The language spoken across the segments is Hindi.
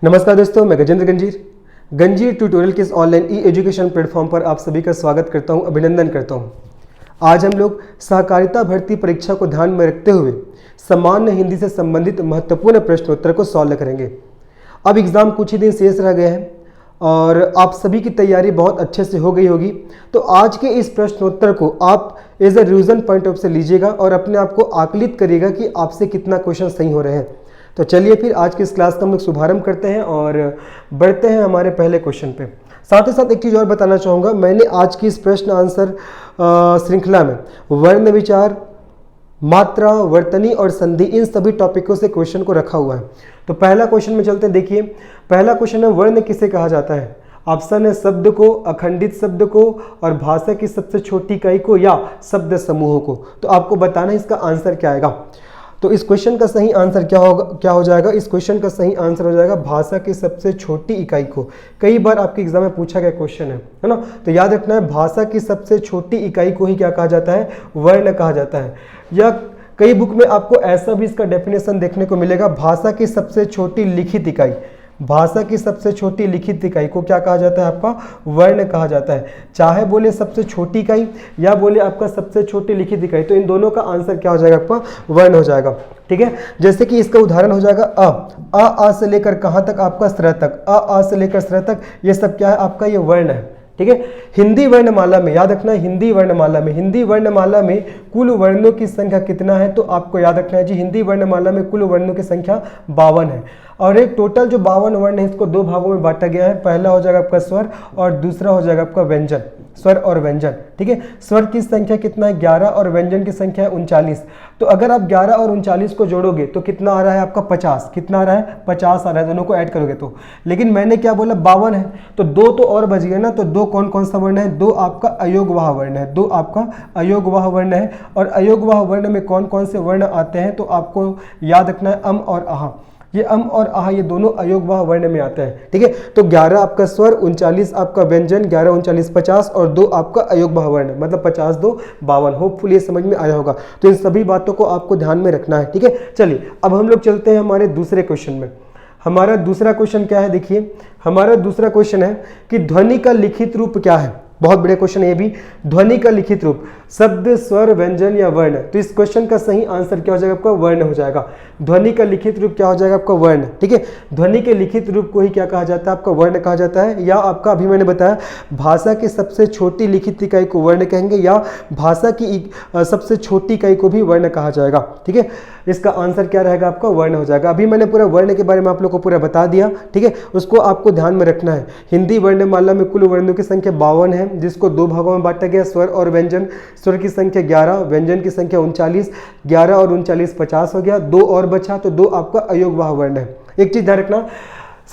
नमस्कार दोस्तों, मैं गजेंद्र गंजीर ट्यूटोरियल के इस ऑनलाइन ई एजुकेशन प्लेटफॉर्म पर आप सभी का स्वागत करता हूं, अभिनंदन करता हूं। आज हम लोग सहकारिता भर्ती परीक्षा को ध्यान में रखते हुए सामान्य हिंदी से संबंधित महत्वपूर्ण प्रश्नोत्तर को सॉल्व करेंगे। अब एग्ज़ाम कुछ ही दिन शेष रह गए हैं और आप सभी की तैयारी बहुत अच्छे से हो गई होगी। तो आज के इस प्रश्नोत्तर को आप as a revision point of से लीजिएगा और अपने आप को आकलित करिएगा कि आपसे कितना क्वेश्चन सही हो रहे हैं। तो चलिए फिर आज की इस क्लास का हम लोग शुभारंभ करते हैं और बढ़ते हैं हमारे पहले क्वेश्चन पे। साथ ही साथ एक चीज़ और बताना चाहूँगा, मैंने आज की इस प्रश्न आंसर श्रृंखला में वर्ण विचार, मात्रा, वर्तनी और संधि, इन सभी टॉपिकों से क्वेश्चन को रखा हुआ है। तो पहला क्वेश्चन में चलते हैं। देखिए, पहला क्वेश्चन है, वर्ण किसे कहा जाता है? ऑप्शन है शब्द को, अखंडित शब्द को, और भाषा की सबसे छोटी इकाई को, या शब्द समूहों को। तो आपको बताना है इसका आंसर क्या आएगा। तो इस क्वेश्चन का सही आंसर क्या हो जाएगा? इस क्वेश्चन का सही आंसर हो जाएगा भाषा की सबसे छोटी इकाई को। कई बार आपके एग्जाम में पूछा गया क्वेश्चन है ना, तो याद रखना है भाषा की सबसे छोटी इकाई को ही क्या कहा जाता है? वर्ण कहा जाता है। या कई बुक में आपको ऐसा भी इसका डेफिनेशन देखने को मिलेगा, भाषा की सबसे छोटी लिखित इकाई। भाषा की सबसे छोटी लिखित इकाई को क्या कहा जाता है? आपका वर्ण कहा जाता है। चाहे बोले सबसे छोटी इकाई या बोले आपका सबसे छोटी लिखित इकाई, तो इन दोनों का आंसर क्या हो जाएगा? आपका वर्ण हो जाएगा। ठीक है, जैसे कि इसका उदाहरण हो जाएगा आ से लेकर कहाँ तक? आपका स्र तक। आ से लेकर स्र तक, ये सब क्या है? आपका ये वर्ण है। ठीक है, हिंदी वर्णमाला में याद रखना है, हिंदी वर्णमाला में कुल वर्णों की संख्या कितना है? तो आपको याद रखना है जी, हिंदी वर्णमाला में कुल वर्णों की संख्या 52 है। और एक टोटल जो 52 वर्ण है, इसको दो भागों में बांटा गया है। पहला हो जाएगा आपका स्वर और दूसरा हो जाएगा आपका व्यंजन। स्वर और व्यंजन। ठीक है, स्वर की संख्या कितना है? 11 और व्यंजन की संख्या है 39। तो अगर आप 11 और 39 को जोड़ोगे तो कितना आ रहा है आपका? 50। कितना आ रहा है? 50 आ रहा है, दोनों को ऐड करोगे तो। लेकिन मैंने क्या बोला? 52 है, तो दो तो और बच गए ना। तो दो कौन कौन सा वर्ण है? दो आपका अयोगवाह वर्ण है। दो आपका अयोगवाह वर्ण है। और अयोगवाह वर्ण में कौन कौन से वर्ण आते हैं? तो आपको याद रखना है अम और आह। ये अम और आह ये दोनों अयोगवाह वर्ण में आते हैं। ठीक है, तो 11 आपका स्वर, 39 आपका व्यंजन, 11 39 50 और 2 आपका अयोगवाह वर्ण, मतलब 50 2 52। होपफुली ये समझ में आया होगा। तो इन सभी बातों को आपको ध्यान में रखना है। ठीक है, चलिए अब हम लोग चलते हैं हमारे दूसरे क्वेश्चन में। हमारा दूसरा क्वेश्चन क्या है? देखिए, हमारा दूसरा क्वेश्चन है कि ध्वनि का लिखित रूप क्या है? बहुत बड़े क्वेश्चन है ये भी। ध्वनि का लिखित रूप शब्द, स्वर, व्यंजन या वर्ण। तो इस क्वेश्चन का सही आंसर क्या हो जाएगा? आपका वर्ण हो जाएगा। ध्वनि का लिखित रूप क्या हो जाएगा? आपका वर्ण। ठीक है, ध्वनि के लिखित रूप को ही क्या कहा जाता है? आपका वर्ण कहा जाता है। या आपका अभी मैंने बताया भाषा की सबसे छोटी लिखित इकाई को वर्ण कहेंगे, या भाषा की सबसे छोटी इकाई को भी वर्ण कहा जाएगा। ठीक है, इसका आंसर क्या रहेगा? आपका वर्ण हो जाएगा। अभी मैंने पूरा वर्ण के बारे में आप लोग को पूरा बता दिया। ठीक है, उसको आपको ध्यान में रखना है। हिंदी वर्णमाला में कुल वर्णों की संख्या 52 है, जिसको दो भागों में बांटा गया, स्वर और व्यंजन। स्वर की संख्या 11, व्यंजन की संख्या 39। 11 और 39 50 हो गया, दो और बचा, तो दो आपका अयोगवाह वर्ण है। एक चीज ध्यान रखना,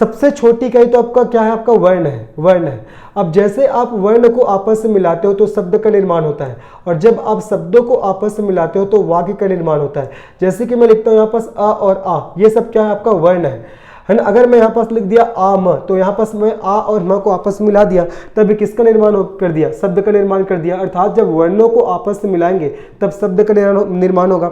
सबसे छोटी इकाई तो आपका क्या है? आपका वर्ण है। वर्ण है। अब जैसे आप वर्ण को आपस में मिलाते हो तो शब्द का निर्माण होता है, और जब आप शब्दों को आपस में मिलाते हो तो वाक्य का निर्माण होता है। जैसे कि मैं लिखता हूँ यहाँ पास अ और आ, ये सब क्या है? आपका वर्ण है ना। अगर मैं यहाँ पास लिख दिया आम, तो यहाँ पास मैं आ और म को आपस में मिला दिया, तब किसका निर्माण कर दिया? शब्द का निर्माण कर दिया। अर्थात जब वर्णों को आपस में मिलाएंगे तब शब्द का निर्माण होगा।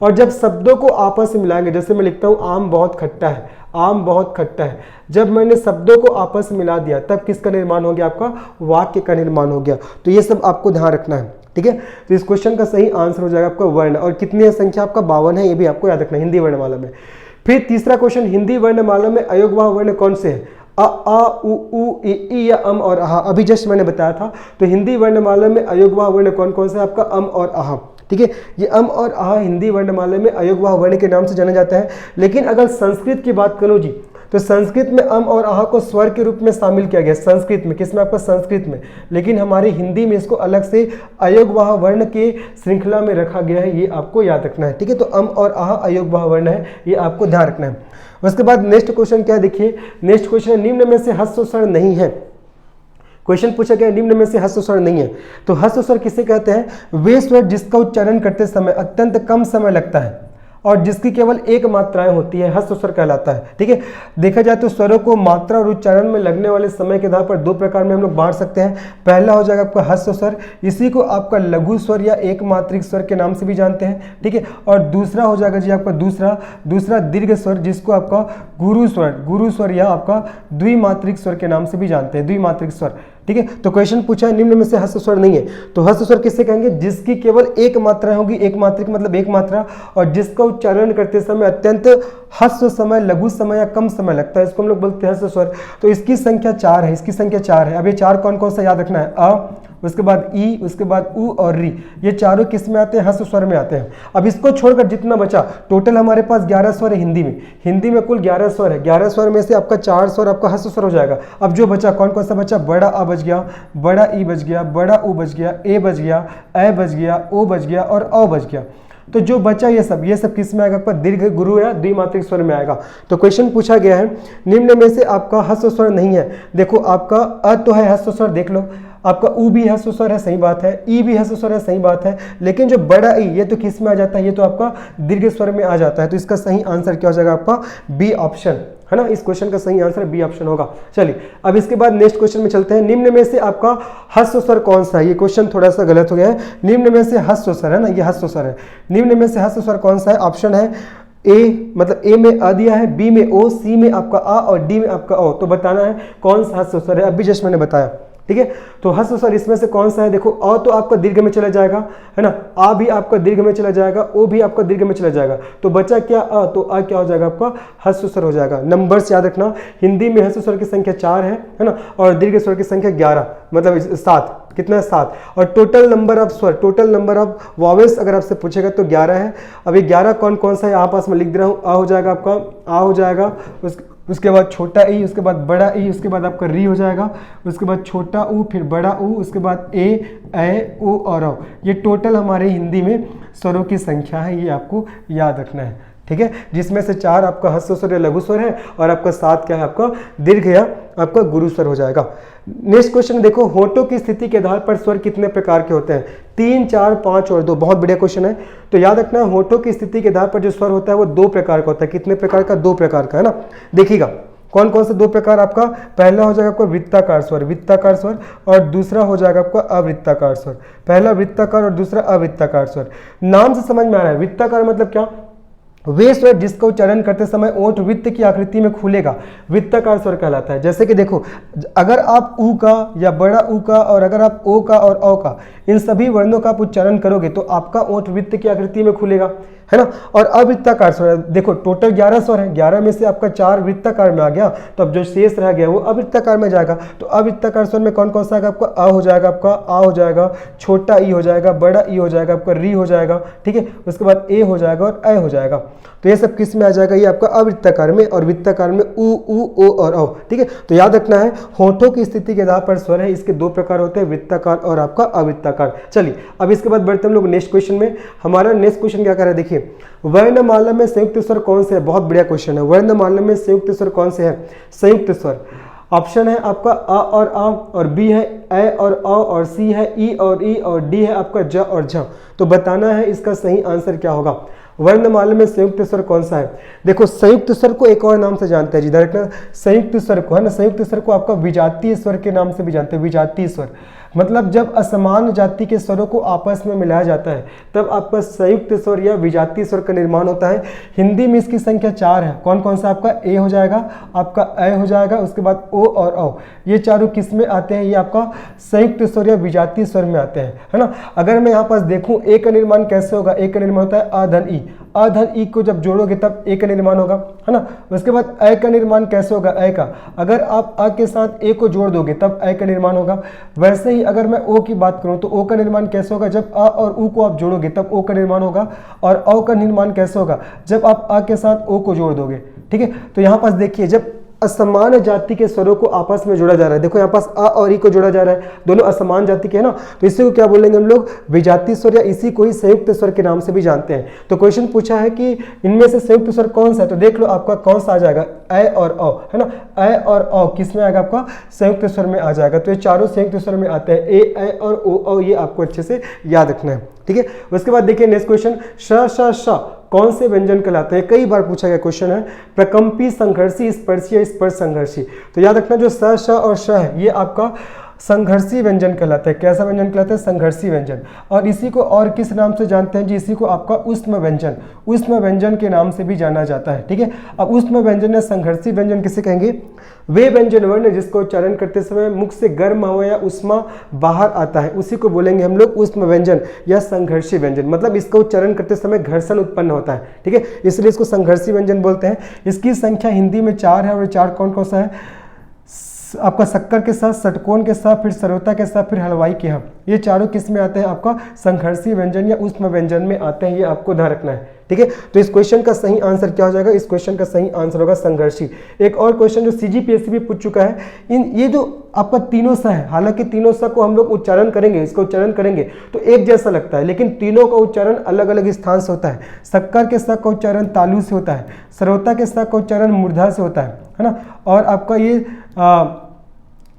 और जब शब्दों को आपस में मिलाएंगे, जैसे मैं लिखता हूँ आम बहुत खट्टा है, आम बहुत खट्टा है, जब मैंने शब्दों को आपस में मिला दिया तब किसका निर्माण हो गया? आपका वाक्य का निर्माण हो गया। तो ये सब आपको ध्यान रखना है। ठीक है, तो इस क्वेश्चन का सही आंसर हो जाएगा आपका वर्ण। और कितनी है संख्या? आपका 52 है, ये भी आपको याद रखना है हिंदी वर्णमाला में। फिर तीसरा क्वेश्चन, हिंदी वर्णमाला में अयोगवाह वर्ण कौन से हैं? अ आ उ ई या अम और आहा। अभी जस्ट मैंने बताया था। तो हिंदी वर्णमाला में अयोगवाह वर्ण कौन कौन से? आपका अम और आहा। ठीक है, ये अम और आहा हिंदी वर्णमाला में अयोगवाह वर्ण के नाम से जाना जाता है। लेकिन अगर संस्कृत की बात करो जी, तो संस्कृत में अम और आहा को स्वर के रूप में शामिल किया गया। संस्कृत में, किसमें? आपका संस्कृत में। लेकिन हमारी हिंदी में इसको अलग से अयोगवाह वर्ण के श्रृंखला में रखा गया है, ये आपको याद रखना है। ठीक है, तो अम और आहा अयोगवाह वर्ण है, ये आपको ध्यान रखना है। उसके बाद नेक्स्ट क्वेश्चन क्या है? देखिए, नेक्स्ट क्वेश्चन है, निम्न में से ह्रस्व स्वर नहीं है। क्वेश्चन पूछा गया निम्न में से ह्रस्व स्वर नहीं है। तो ह्रस्व स्वर किसे कहते हैं? वे स्वर जिसका उच्चारण करते समय अत्यंत कम समय लगता है। और जिसकी केवल एक मात्राएं होती है ह्रस्व स्वर कहलाता है। ठीक है, देखा जाए तो स्वरों को मात्रा और उच्चारण में लगने वाले समय के आधार पर दो प्रकार में हम लोग बांट सकते हैं। पहला हो जाएगा आपका ह्रस्व स्वर, इसी को आपका लघु स्वर या एक मात्रिक स्वर के नाम से भी जानते हैं। ठीक है, और दूसरा हो जाएगा जी आपका दूसरा दीर्घ स्वर, जिसको आपका गुरु स्वर या आपका द्विमात्रिक स्वर के नाम से भी जानते हैं, द्विमात्रिक स्वर। ठीक है, तो क्वेश्चन पूछा है निम्न में से ह्रस्व स्वर नहीं है, तो ह्रस्व स्वर किससे कहेंगे? जिसकी केवल एक मात्रा होगी, एक मात्रिक मतलब एक मात्रा, और जिसका उच्चारण करते समय अत्यंत ह्रस्व समय, लघु समय या कम समय लगता है, इसको हम लोग बोलते हैं ह्रस्व स्वर। तो इसकी संख्या 4 है, इसकी संख्या 4 है। अब ये 4 कौन कौन सा याद रखना है? अ, उसके बाद ई, उसके बाद उ और री, ये चारों किस में आते हैं? ह्रस्व स्वर में आते हैं। अब इसको छोड़कर जितना बचा, टोटल हमारे पास 11 स्वर है हिंदी में कुल 11 स्वर है। 11 स्वर में से आपका 4 स्वर आपका ह्रस्व स्वर हो जाएगा। अब जो बचा कौन कौन सा बचा? बड़ा आ बच गया, बड़ा ई बच गया, बड़ा उ बच गया, ए बच गया, ए बच गया, ओ बच गया और औ बच गया। तो जो बचा ये सब किस में आएगा? आपका दीर्घ, गुरु या द्विमात्रिक स्वर में आएगा। तो क्वेश्चन पूछा गया है निम्न में से आपका ह्रस्व स्वर नहीं है। देखो आपका अ तो है ह्रस्व स्वर, देख लो, आपका उ भी ह्रस्व स्वर है, सही बात है, ई भी ह्रस्व स्वर है, सही बात है, लेकिन जो बड़ा ई ये तो किस में आ जाता है? ये तो आपका दीर्घ स्वर में आ जाता है। तो इसका सही आंसर क्या हो जाएगा? आपका बी ऑप्शन है ना। इस क्वेश्चन का सही आंसर बी ऑप्शन होगा। चलिए अब इसके बाद नेक्स्ट क्वेश्चन में चलते हैं। निम्न में से आपका ह्रस्व स्वर कौन सा है? ये क्वेश्चन थोड़ा सा गलत हो गया है। निम्न में से ह्रस्व स्वर है ना, ये ह्रस्व स्वर है। निम्न में से ह्रस्व स्वर कौन सा है? ऑप्शन है ए, मतलब ए में अ दिया है, बी में ओ, सी में आपका आ और डी में आपका ओ। तो बताना है कौन सा ह्रस्व स्वर है। अभी जस्ट मैंने बताया। ठीक है, तो ह्रस्व स्वर इसमें से कौन सा है? देखो अ तो आपका दीर्घ में चला जाएगा, है ना, आ भी आपका दीर्घ में चला जाएगा, ओ भी आपका दीर्घ में चला जाएगा। तो बचा क्या? अ, तो अ क्या हो जाएगा? आपका ह्रस्व स्वर हो जाएगा। नंबर्स याद रखना, हिंदी में ह्रस्व स्वर की संख्या 4 है ना, और दीर्घ स्वर की संख्या 11, मतलब 7। कितना है? 7। और टोटल नंबर ऑफ स्वर, टोटल नंबर ऑफ वॉवेल्स अगर आपसे पूछेगा तो 11 है। अब ये 11 कौन कौन सा है? यहाँ पास मैं लिख दे रहा हूँ। अ हो जाएगा आपका, आ हो जाएगा, उसके बाद छोटा ई, उसके बाद बड़ा ई, उसके बाद आपका री हो जाएगा, उसके बाद छोटा ऊ, फिर बड़ा ऊ, उसके बाद ए उ और औ। ये टोटल हमारे हिंदी में स्वरों की संख्या है, ये आपको याद रखना है। ठीक है, जिसमें से 4 आपका ह्रस्व स्वर या लघु स्वर है और आपका 7 क्या है? आपका दीर्घ या आपका गुरु स्वर हो जाएगा। नेक्स्ट क्वेश्चन देखो, होठों की स्थिति के आधार पर स्वर कितने प्रकार के होते हैं? 3, 4, 5 और 2। बहुत बढ़िया क्वेश्चन है। तो याद रखना, होठों की स्थिति के आधार पर जो स्वर होता है वो 2 प्रकार का होता है। कितने प्रकार का? 2 प्रकार का, है ना। देखिएगा कौन कौन से 2 प्रकार आपका? पहला हो जाएगा आपका वृत्ताकार स्वर, और दूसरा हो जाएगा आपका अवृत्ताकार स्वर। पहला वृत्ताकार और दूसरा अवृत्ताकार स्वर। नाम से समझ में आ रहा है, वृत्ताकार मतलब क्या? वे स्वर जिसका उच्चारण करते समय ओठ वृत्त की आकृति में खुलेगा, वृत्ताकार स्वर कहलाता है। जैसे कि देखो, अगर आप ऊ का या बड़ा ऊ का और अगर आप ओ का और औ का, इन सभी वर्णों का आप उच्चारण करोगे तो आपका ओठ वृत्त की आकृति में खुलेगा, है ना। और अवृत्ताकार स्वर, देखो टोटल 11 स्वर है, 11 में से आपका 4 वृत्ताकार में आ गया, तो अब जो शेष रह गया वो अवृत्ताकार में जाएगा। तो अवृत्ताकार स्वर में कौन कौन सा आएगा? आपका अ हो जाएगा, आपका आ हो जाएगा, छोटा ई हो जाएगा, बड़ा ई हो जाएगा, आपका री हो जाएगा, ठीक है, उसके बाद ए हो जाएगा और ए हो जाएगा। तो ये सब किस में आ जाएगा? ये आपका अवृत्ताकार में, और वृत्ताकार में उ, ओ और औ, ठीक है। तो याद रखना है, होठों की स्थिति के आधार पर स्वर है, इसके 2 प्रकार होते हैं, वृत्ताकार और आपका अवृत्ताकार। चलिए अब इसके बाद बढ़ते हम लोग नेक्स्ट क्वेश्चन में। हमारा नेक्स्ट क्वेश्चन क्या कर रहा है? देखिए, वर्णमाला में संयुक्त स्वर कौन से है? बहुत बढ़िया क्वेश्चन है। वर्णमाला में संयुक्त स्वर कौन से है? संयुक्त स्वर ऑप्शन है आपका अ और आ, और बी है ए और औ, और सी है ई और ई, और डी है आपका ज और झ। तो बताना है इसका सही आंसर क्या होगा। वर्णमाला में संयुक्त स्वर कौन सा है? देखो, संयुक्त स्वर को एक और नाम से जानते हैं, जिधर रखना, संयुक्त स्वर को, है ना, संयुक्त स्वर को आपका विजातीय स्वर के नाम से भी जानते हैं। विजातीय स्वर मतलब जब असमान जाति के स्वरों को आपस में मिलाया जाता है तब आपका संयुक्त स्वर या विजातीय स्वर का निर्माण होता है। हिंदी में इसकी संख्या 4 है। कौन कौन सा? आपका ए हो जाएगा, आपका ए हो जाएगा, उसके बाद ओ और औ। ये चारों किस में आते हैं? ये आपका संयुक्त स्वर या विजातीय स्वर में आते हैं, है ना। अगर मैं यहाँ पास देखूँ, ए का निर्माण कैसे होगा? ए का निर्माण होता है अ धन ई, अ धन ई को जब जोड़ोगे तब ए का निर्माण होगा, है ना। उसके बाद ए का निर्माण कैसे होगा? ए का, अगर आप अ के साथ ए को जोड़ दोगे तब ए का निर्माण होगा। वैसे ही अगर मैं ओ की बात करूं तो ओ का निर्माण कैसे होगा? जब अ और उ को आप जोड़ोगे तब ओ का निर्माण होगा। और औ का निर्माण कैसे होगा? जब आप अ के साथ ओ को जोड़ दोगे, ठीक है। तो यहाँ पास देखिए, जब असमान जाति के स्वरों को आपस में जोड़ा जा रहा है, देखो यहाँ पास अ और ई को जोड़ा जा रहा है, दोनों असमान जाति के, है ना, तो इसी को क्या बोलेंगे हम लोग? विजातीय स्वर, या इसी को ही संयुक्त स्वर के नाम से भी जानते हैं। तो क्वेश्चन पूछा है कि इनमें से संयुक्त स्वर कौन सा है, तो देख लो आपका कौन सा आ जाएगा? ए और औ, है ना। ए और औ किस में आएगा? आपका संयुक्त स्वर में आ जाएगा। तो ये चारों संयुक्त स्वर में आते हैं, ए और ओ, ये आपको अच्छे से याद रखना है, ठीक है। उसके बाद देखिए नेक्स्ट क्वेश्चन, श श श कौन से व्यंजन कहलाते हैं? कई बार पूछा गया क्वेश्चन है। प्रकंपी, संघर्षी, स्पर्शी या स्पर्श संघर्षी। तो याद रखना जो स, श और श है ये आपका संघर्षी व्यंजन कहलाता है। कैसा व्यंजन कहलाता है? संघर्षी व्यंजन। और इसी को और किस नाम से जानते हैं जी? इसी को आपका ऊष्म व्यंजन, ऊष्म व्यंजन के नाम से भी जाना जाता है। ठीक है, अब ऊष्म व्यंजन या संघर्षी व्यंजन किसे कहेंगे? वे व्यंजन वर्ण जिसको उच्चारण करते समय मुख से गर्म हवा या उष्मा बाहर आता है, उसी को बोलेंगे हम लोग ऊष्म व्यंजन या संघर्षी व्यंजन। मतलब इसका उच्चारण करते समय घर्षण उत्पन्न होता है। ठीक है, इसलिए इसको संघर्षी व्यंजन बोलते हैं। इसकी संख्या हिंदी में 4 है और 4 कौन कौन सा है? आपका शक्कर के साथ, षटकोण के साथ, फिर सरौता के साथ, फिर हलवाई के यहाँ, ये चारों किस में आते हैं? आपका संघर्षी व्यंजन या ऊष्म व्यंजन में आते हैं। ये आपको ध्यान रखना है। ठीक है, तो इस क्वेश्चन का सही आंसर क्या हो जाएगा? इस क्वेश्चन का सही आंसर होगा संघर्षी। एक और क्वेश्चन जो सीजीपीएससी भी पूछ चुका है, ये जो आपका तीनों सा है, हालांकि तीनों सा को हम लोग उच्चारण करेंगे, इसका उच्चारण करेंगे तो एक जैसा लगता है, लेकिन तीनों का उच्चारण अलग अलग स्थान से होता है। शक्कर के सा का उच्चारण तालु से होता है, सरौता के सा का उच्चारण मूर्धा से होता है ना, और आपका ये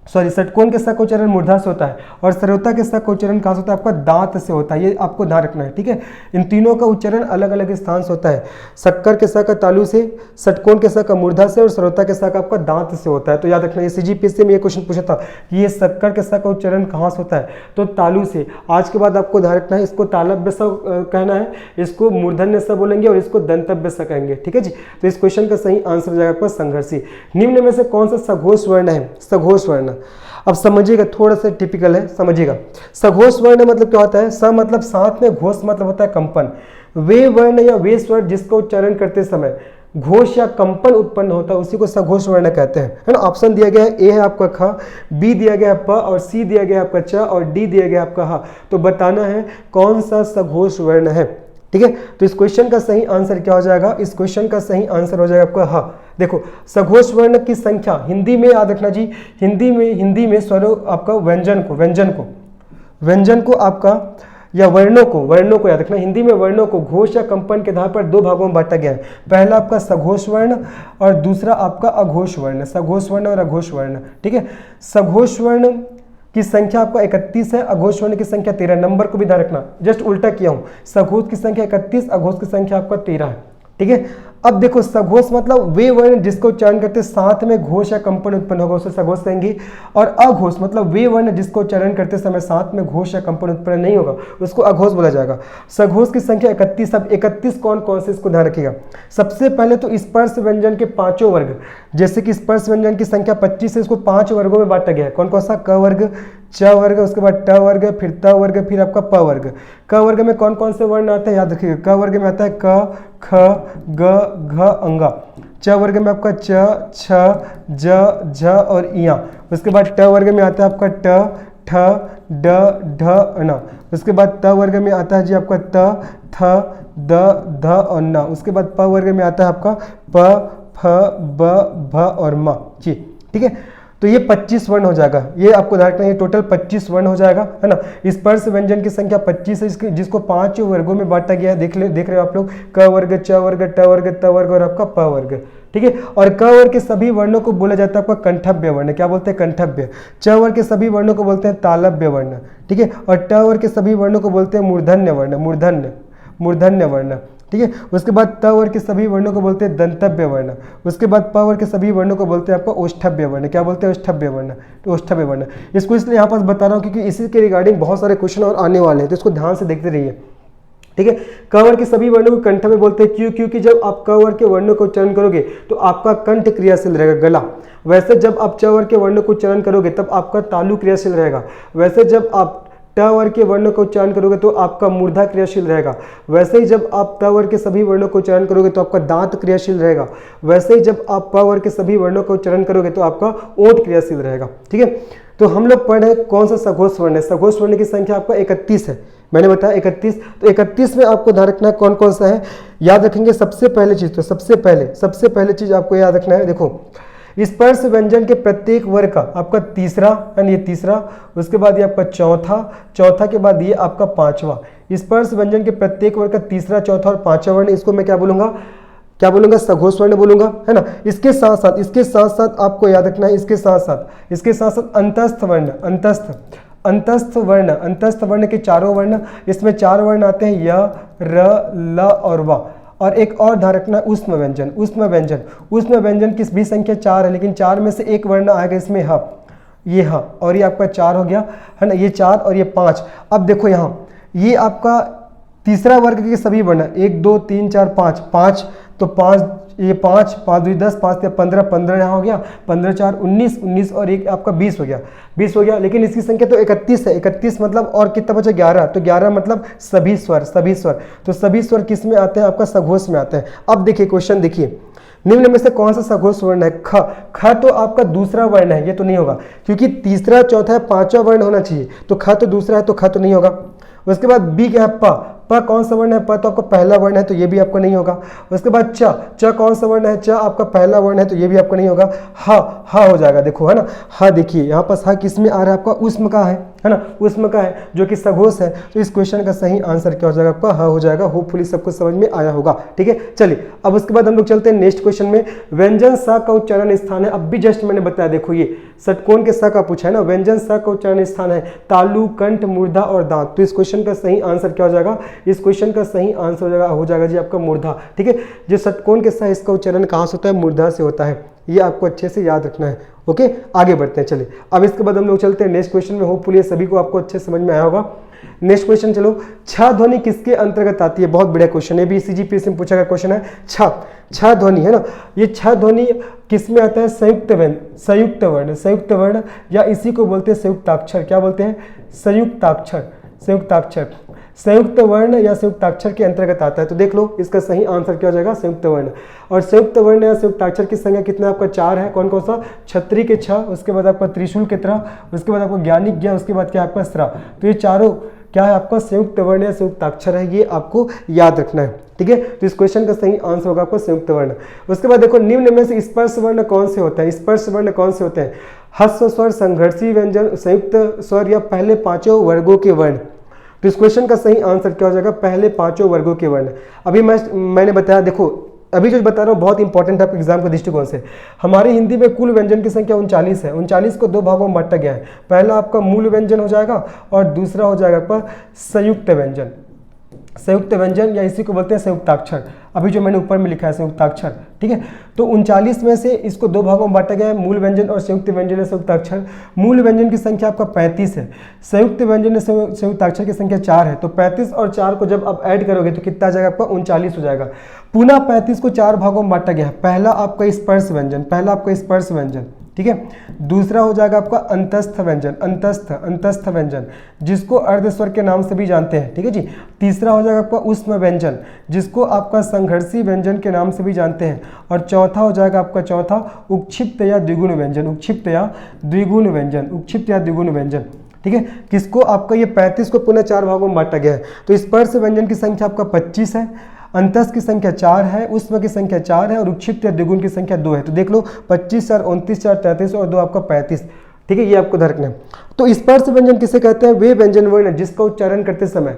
षटकोण के सा का उच्चारण मूर्धा से होता है, और सरौता के सा का उच्चारण कहाँ से होता है? आपका दांत से होता है। ये आपको ध्यान रखना है। ठीक है, इन तीनों का उच्चारण अलग अलग स्थान से होता है। शक्कर के सा का तालु से, षटकोण के सा का मूर्धा से, और सरौता के सा का आपका दांत से होता है। तो याद रखना, ये सीजीपीएससी में ये क्वेश्चन पूछा था कि ये शक्कर के सा का उच्चारण कहाँ से होता है? तो तालु से। आज के बाद आपको ध्यान रखना है, इसको तालव्य सा कहना है, इसको मूर्धन्य सा बोलेंगे, और इसको दंतव्य सा कहेंगे। ठीक है जी, तो इस क्वेश्चन का सही आंसर हो जाएगा आपका संघर्षी। निम्न में से कौन सा सघोष वर्ण है? सघोष वर्ण। अब समझिएगा, थोड़ा सा टिपिकल है, समझिएगा। सघोष वर्ण मतलब क्या होता है? स मतलब साथ में, घोष मतलब होता है कंपन। वे वर्ण या वे स्वर जिसका उच्चारण करते समय घोष या कंपन उत्पन्न होता है, उसी को सघोष वर्ण कहते हैं, है ना। ऑप्शन दिया गया है, ए है आपका ख, बी दिया गया है प, और सी दिया गया है आपका च, और डी दिया गया है आपका ह। तो बताना है कौन सा सघोष वर्ण है। ठीक है, तो इस क्वेश्चन का सही आंसर क्या हो जाएगा? इस क्वेश्चन का सही आंसर हो जाएगा आपका ह। देखो, सघोष वर्ण की संख्या हिंदी में याद रखना जी, हिंदी में स्वरों आपका व्यंजन को आपका या वर्णों को याद रखना। हिंदी में वर्णों को घोष या कंपन के आधार पर 2 भागों में बांटा गया है। पहला आपका सघोष वर्ण और दूसरा आपका अघोष वर्ण, सघोष वर्ण और अघोष वर्ण। ठीक है, सघोष वर्ण की संख्या आपका 31 है, अघोष वर्ण की संख्या 13। नंबर को भी ध्यान रखना, जस्ट उल्टा किया हूं। सघोष की संख्या 31, अघोष की संख्या आपका 13 है। ठीक है, अब देखो, सघोष मतलब वे वर्ण जिसको उच्चारण करते साथ में घोष या कंपन उत्पन्न होगा, उसे सघोष कहेंगे। और अघोष मतलब वे वर्ण जिसको उच्चारण करते समय साथ में घोष या कंपन उत्पन्न नहीं होगा, उसको अघोष बोला जाएगा। सघोष की संख्या 31। अब 31 कौन कौन से, इसको ध्यान रखिएगा। सबसे पहले तो स्पर्श व्यंजन के 5 वर्ग, जैसे कि स्पर्श व्यंजन की संख्या 25 है, इसको 5 वर्गों में बांटा गया है। कौन कौन सा? क वर्ग, च वर्ग, उसके बाद ट वर्ग, फिर त वर्ग, फिर आपका प वर्ग। क वर्ग में कौन कौन से वर्ण आते हैं? याद रखिएगा, क वर्ग में आता है क, ख, ग, घ, अंगा। च वर्ग में आपका च, छ, ज, झ और इया। उसके बाद ट वर्ग में आता है आपका ट, ठ, ड, ढ, न। उसके बाद त वर्ग में आता है जी आपका त, थ, द, ध और न। उसके बाद प वर्ग में आता है आपका प, फ, ब, भ और म जी। ठीक है, तो ये 25 वर्ण हो जाएगा। ये आपको ध्यान रखना, ये टोटल 25 वर्ण हो जाएगा, है ना। स्पर्श व्यंजन की संख्या 25 है, जिसको 5 वर्गों में बांटा गया है। देख रहे हो आप लोग, क वर्ग, च वर्ग, ट वर्ग, त वर्ग और आपका प वर्ग। ठीक है, और क वर्ग के सभी वर्णों को बोला जाता है आपका कंठव्य वर्ण। क्या बोलते हैं? कंठव्य। च वर्ग के सभी वर्णों को बोलते हैं तालव्य वर्ण। ठीक है, और ट वर्ग के सभी वर्णों को बोलते हैं मूर्धन्य वर्ण, मूर्धन्य वर्ण। ठीक है, उसके बाद त वर्ग के सभी वर्णों को बोलते हैं दंतव्य वर्ण। उसके बाद प वर्ग के सभी वर्णों को बोलते हैं आपका ओष्ठव्य वर्ण। क्या बोलते हैं? ओष्ठव्य वर्ण, ओष्ठव्य वर्ण। इसको इसलिए यहाँ पास बता रहा हूँ क्योंकि इसी के रिगार्डिंग बहुत सारे क्वेश्चन और आने वाले हैं, तो इसको ध्यान से देखते रहिए। ठीक है, क वर्ग के सभी वर्णों को कंठ में बोलते हैं। क्यों? क्योंकि जब आप क वर्ग के वर्णों को उच्चारण करोगे तो आपका कंठ क्रियाशील रहेगा, गला। वैसे जब आप च वर्ग के वर्णों को उच्चारण करोगे तब आपका तालु क्रियाशील रहेगा। वैसे जब आप ट वर्ग के वर्णों का उच्चारण करोगे तो आपका मूर्धा क्रियाशील रहेगा। वैसे ही जब आप त वर्ग के सभी वर्णों का उच्चारण करोगे तो आपका दांत क्रियाशील रहेगा। वैसे ही जब आप प वर्ग के सभी वर्णों का उच्चारण करोगे तो आपका ओठ क्रियाशील रहेगा। ठीक है, तो हम लोग पढ़ रहे कौन सा सघोष वर्ण है। सघोष वर्ण की संख्या आपका 31 है, मैंने बताया 31। तो 31 में आपको ध्यान रखना है कौन कौन सा है, याद रखेंगे। सबसे पहले चीज, तो सबसे पहले चीज आपको याद रखना है, देखो स्पर्श व्यंजन के प्रत्येक वर्ग का आपका तीसरा, यानी ये तीसरा, उसके बाद ये आपका चौथा के बाद ये आपका पांचवा। स्पर्श व्यंजन के प्रत्येक वर्ग का तीसरा, चौथा और पांचवा वर्ण, इसको मैं क्या बोलूंगा? सघोष वर्ण बोलूंगा, है ना। इसके साथ साथ आपको याद रखना है, इसके साथ साथ अंतस्थ वर्ण के चारों वर्ण, इसमें 4 वर्ण आते हैं य, र, ल और व। और एक और ध्यान रखना ऊष्म व्यंजन। ऊष्म व्यंजन, ऊष्म व्यंजन की भी संख्या 4 है, लेकिन 4 में से एक वर्ण आएगा इसमें ह, ये ह, और ये आपका 4 हो गया है ना, ये 4 और ये 5। अब देखो यहाँ ये आपका तीसरा वर्ग के सभी वर्ण 1 2 3 4 5, 5 तो 5, ये 5 5 2 10, 5 से 15, 15 यहाँ हो गया, 15 4 19, 19 और एक आपका 20 हो गया, 20 हो गया। लेकिन इसकी संख्या तो 31 है, 31 मतलब और कितना बचा 11, तो 11 मतलब सभी स्वर, सभी स्वर। तो सभी स्वर किस में आते हैं, आपका सघोष में आते हैं। अब देखिए क्वेश्चन देखिए, निम्न में से कौन सा सघोष वर्ण है, ख। ख तो आपका दूसरा वर्ण है, ये तो नहीं होगा क्योंकि तीसरा चौथा पांचवा वर्ण होना चाहिए, तो ख तो दूसरा है, तो ख तो नहीं होगा। उसके बाद बी क्या है, प। प कौन सा वर्ण है, प तो आपका पहला वर्ण है, तो ये भी आपका नहीं होगा। उसके बाद च। च कौन सा वर्ण है, च आपका पहला वर्ण है, तो ये भी आपका नहीं होगा। ह, ह हो जाएगा, देखो है ना, ह देखिए यहाँ पर ह किस में आ रहा है, आपका ऊष्म का है ना, ऊष्म का है जो कि सघोष है। तो इस क्वेश्चन का सही आंसर क्या हो जाएगा, आपका ह हो जाएगा। होपफुली सबको समझ में आया होगा, ठीक है। चलिए अब उसके बाद हम लोग चलते हैं नेक्स्ट क्वेश्चन में। व्यंजन स का उच्चारण स्थान है, अब भी जस्ट मैंने बताया, देखो ये षटकोण के स का पूछा है ना, व्यंजन स का उच्चारण स्थान है तालु, कंठ, मूर्धा और दांत। तो इस क्वेश्चन का सही आंसर क्या हो जाएगा, इस क्वेश्चन का सही आंसर हो जाएगा जी आपका मूर्धा, ठीक है। जो षटकोण के स इसका उच्चारण कहाँ से होता है, मूर्धा से होता है, ये आपको अच्छे से याद रखना है। ओके, आगे बढ़ते हैं। चलिए अब इसके बाद हम लोग चलते हैं नेक्स्ट क्वेश्चन में। होपफुली सभी को आपको अच्छे समझ में आया होगा। नेक्स्ट क्वेश्चन चलो, छ ध्वनि किसके अंतर्गत आती है, बहुत बढ़िया क्वेश्चन है, भी CGPSC में पूछा गया क्वेश्चन है। छ ध्वनि है ना, ये छ ध्वनि किस में आता है, संयुक्त वर्ण, संयुक्त वर्ण, संयुक्त वर्ण या इसी को बोलते हैं संयुक्ताक्षर। क्या बोलते हैं, संयुक्ताक्षर, संयुक्ताक्षर, संयुक्त वर्ण या संयुक्ताक्षर के अंतर्गत आता है। तो देख लो इसका सही आंसर क्या हो जाएगा, संयुक्त वर्ण। और संयुक्त वर्ण या संयुक्ताक्षर की संख्या कितना आपका 4 है। कौन कौन सा, छत्री के छ, उसके बाद आपका त्रिशूल के त्र, उसके बाद आपको ज्ञानी ज्ञ, उसके बाद क्या आपका स्रा। तो ये चारों क्या है आपका संयुक्त वर्ण या संयुक्ताक्षर है, ये आपको याद रखना है, ठीक है। तो इस क्वेश्चन का सही आंसर होगा आपका संयुक्त वर्ण। उसके बाद देखो निम्न में से स्पर्श वर्ण कौन से होते हैं, स्पर्श वर्ण कौन से होते हैं, ह्रस्व स्वर, संघर्षी व्यंजन, संयुक्त स्वर या पहले पांचों वर्गों के वर्ण। तो इस क्वेश्चन का सही आंसर क्या हो जाएगा, पहले पांचों वर्गों के वर्ण। अभी मैंने बताया, देखो अभी जो बता रहा हूँ बहुत इंपॉर्टेंट है एग्जाम के दृष्टिकोण से। हमारी हिंदी में कुल व्यंजन की संख्या 39 है, 39 को 2 भागों में बांटा गया है। पहला आपका मूल व्यंजन हो जाएगा और दूसरा हो जाएगा आपका संयुक्त व्यंजन, संयुक्त व्यंजन या इसी को बोलते हैं संयुक्ताक्षर। अभी जो मैंने ऊपर में लिखा है संयुक्ताक्षर, ठीक है। तो 39 में से इसको 2 भागों में बांटा गया है, मूल व्यंजन और संयुक्त व्यंजन या संयुक्ताक्षर। मूल व्यंजन की संख्या आपका 35 है, संयुक्त व्यंजन संयुक्ताक्षर की संख्या 4 है। तो 35 और 4 को जब आप ऐड करोगे तो कितना आ जाएगा आपका 39 हो जाएगा। पुनः 35 को 4 भागों में बांटा गया है। पहला आपका स्पर्श व्यंजन, पहला आपका स्पर्श व्यंजन, ठीक है। दूसरा हो जाएगा आपका अंतस्थ व्यंजन, अंतस्थ व्यंजन जिसको अर्धस्वर के नाम से भी जानते हैं, ठीक है जी। तीसरा हो जाएगा आपका ऊष्म व्यंजन जिसको आपका संघर्षी व्यंजन के नाम से भी जानते हैं। और चौथा हो जाएगा आपका चौथा उक्षिप्त या द्विगुण व्यंजन, उक्षिप्त या द्विगुण व्यंजन, उक्षिप्त या द्विगुण व्यंजन, ठीक है। किसको आपका ये 35 को पुनः 4 भागों में बांटा गया है। तो स्पर्श व्यंजन की संख्या आपका 25 है, अंतस्थ की संख्या 4 है, ऊष्म की संख्या 4 है और उक्षिप्त या द्विगुण की संख्या 2 है। तो देख लो 25 4 29 4 33 और 2 आपका 35, ठीक है। ये आपको ध्यान रखना है। तो स्पर्श व्यंजन किसे कहते हैं, वे व्यंजन वर्ण जिसका उच्चारण करते समय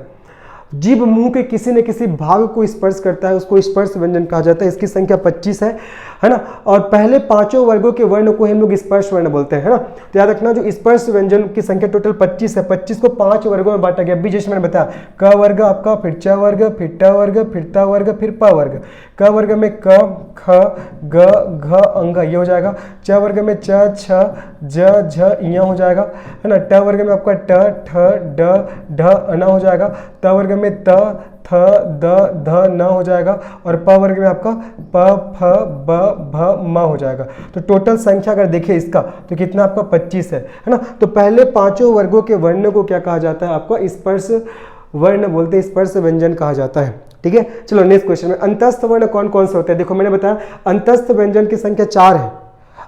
जीभ मुंह के किसी न किसी भाग को स्पर्श करता है, उसको स्पर्श व्यंजन कहा जाता है। इसकी संख्या 25 है ना। और पहले पांचों वर्गों के वर्ण को हम लोग स्पर्श वर्ण बोलते हैं, है ना। तो याद रखना जो स्पर्श व्यंजन की संख्या टोटल 25 है, 25 को 5 वर्गों में बांटा गया। अभी जैसे मैंने बताया क वर्ग आपका, फिर च वर्ग, फिर ट वर्ग, फिर त वर्ग, फिर प वर्ग। क वर्ग में क, ख, ग, घ, अंग ये हो जाएगा। च वर्ग में च, छ, ज, झ, इया हो जाएगा, है ना। ट वर्ग में आपका ट, ठ, ड, ढ, अना हो जाएगा। त वर्ग में त, थ, द, ध, न हो जाएगा। और प वर्ग में आपका प, फ, ब, भ, म हो जाएगा। तो टोटल संख्या अगर देखिए इसका तो कितना आपका 25 है ना। तो पहले पांचों वर्गों के वर्ण को क्या कहा जाता है, आपका स्पर्श वर्ण बोलते हैं, स्पर्श व्यंजन कहा जाता है, ठीक है। चलो नेक्स्ट क्वेश्चन में अंतस्थ वर्ण कौन कौन से होते हैं। देखो मैंने बताया अंतस्थ व्यंजन की संख्या 4 है,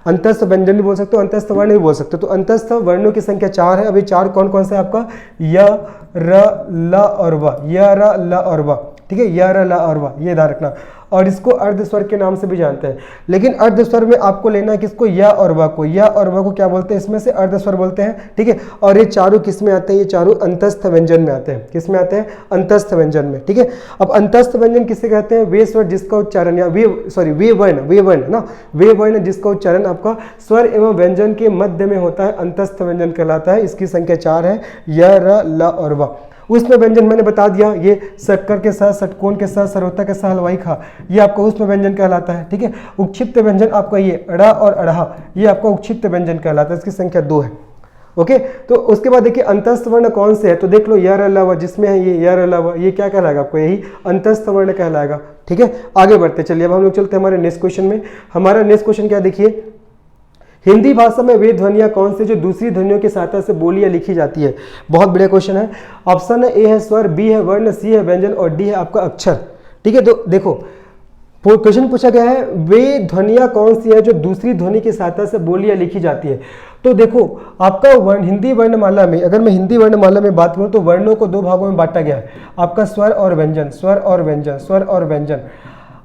अंतस्थ व्यंजन भी बोल सकते हो, अंतस्थ वर्ण भी बोल सकते हो। तो अंतस्थ वर्णों की संख्या 4 है। अभी 4 कौन कौन से है आपका, य, र, ल और व, य, र, ल और व, ठीक है। य, र, ल और व ये ध्यान रखना। और इसको अर्धस्वर के नाम से भी जानते हैं, लेकिन अर्धस्वर में आपको लेना है किसको, य और व को। य और व को क्या बोलते हैं, इसमें से अर्धस्वर बोलते हैं, ठीक है। और ये चारों किस में आते हैं, ये चारों अंतस्थ व्यंजन में आते हैं। किस में आते हैं, अंतस्थ व्यंजन में, ठीक है। अब अंतस्थ व्यंजन किसे कहते हैं, वे स्वर जिसका उच्चारण या वे वर्ण ना, वे वर्ण जिसका उच्चारण आपका स्वर एवं व्यंजन के मध्य में होता है, अंतस्थ व्यंजन कहलाता है। इसकी संख्या 4 है, य, र, ल और व। उसमें व्यंजन मैंने बता दिया, ये शक्कर के साथ, षटकोण के साथ, सरौता के साथ हलवाई खा, ये आपका उसमें व्यंजन कहलाता है। ठीक है, उक्षिप्त व्यंजन आपका ये अड़ा और अड़हा, ये आपका उक्षिप्त व्यंजन कहलाता है, इसकी संख्या 2 है। ओके, तो उसके बाद देखिए अंतस्थ वर्ण कौन से है, तो देख लो यर अलावा जिसमें है ये यर अलावा, ये क्या कहलाएगा आपको, यही अंतस्थ वर्ण कहलाएगा। ठीक है, आगे बढ़ते चलिए, अब हम लोग चलते हैं हमारे नेक्स्ट क्वेश्चन में। हमारा नेक्स्ट क्वेश्चन क्या देखिए, हिंदी भाषा में वे ध्वनियां कौन से जो दूसरी ध्वनियों की सहायता से बोली या लिखी जाती है। बहुत बढ़िया क्वेश्चन है। ऑप्शन है ए है स्वर, बी है वर्ण, सी है व्यंजन और डी है आपका अक्षर। ठीक है, तो देखो क्वेश्चन पूछा गया है वे ध्वनियां कौन सी है जो दूसरी ध्वनि की सहायता से बोली या लिखी जाती है। तो देखो आपका वर्ण, हिंदी वर्णमाला में, अगर मैं हिंदी वर्णमाला में बात करूं तो वर्णों को 2 भागों में बांटा गया है, आपका स्वर और व्यंजन, स्वर और व्यंजन, स्वर और व्यंजन।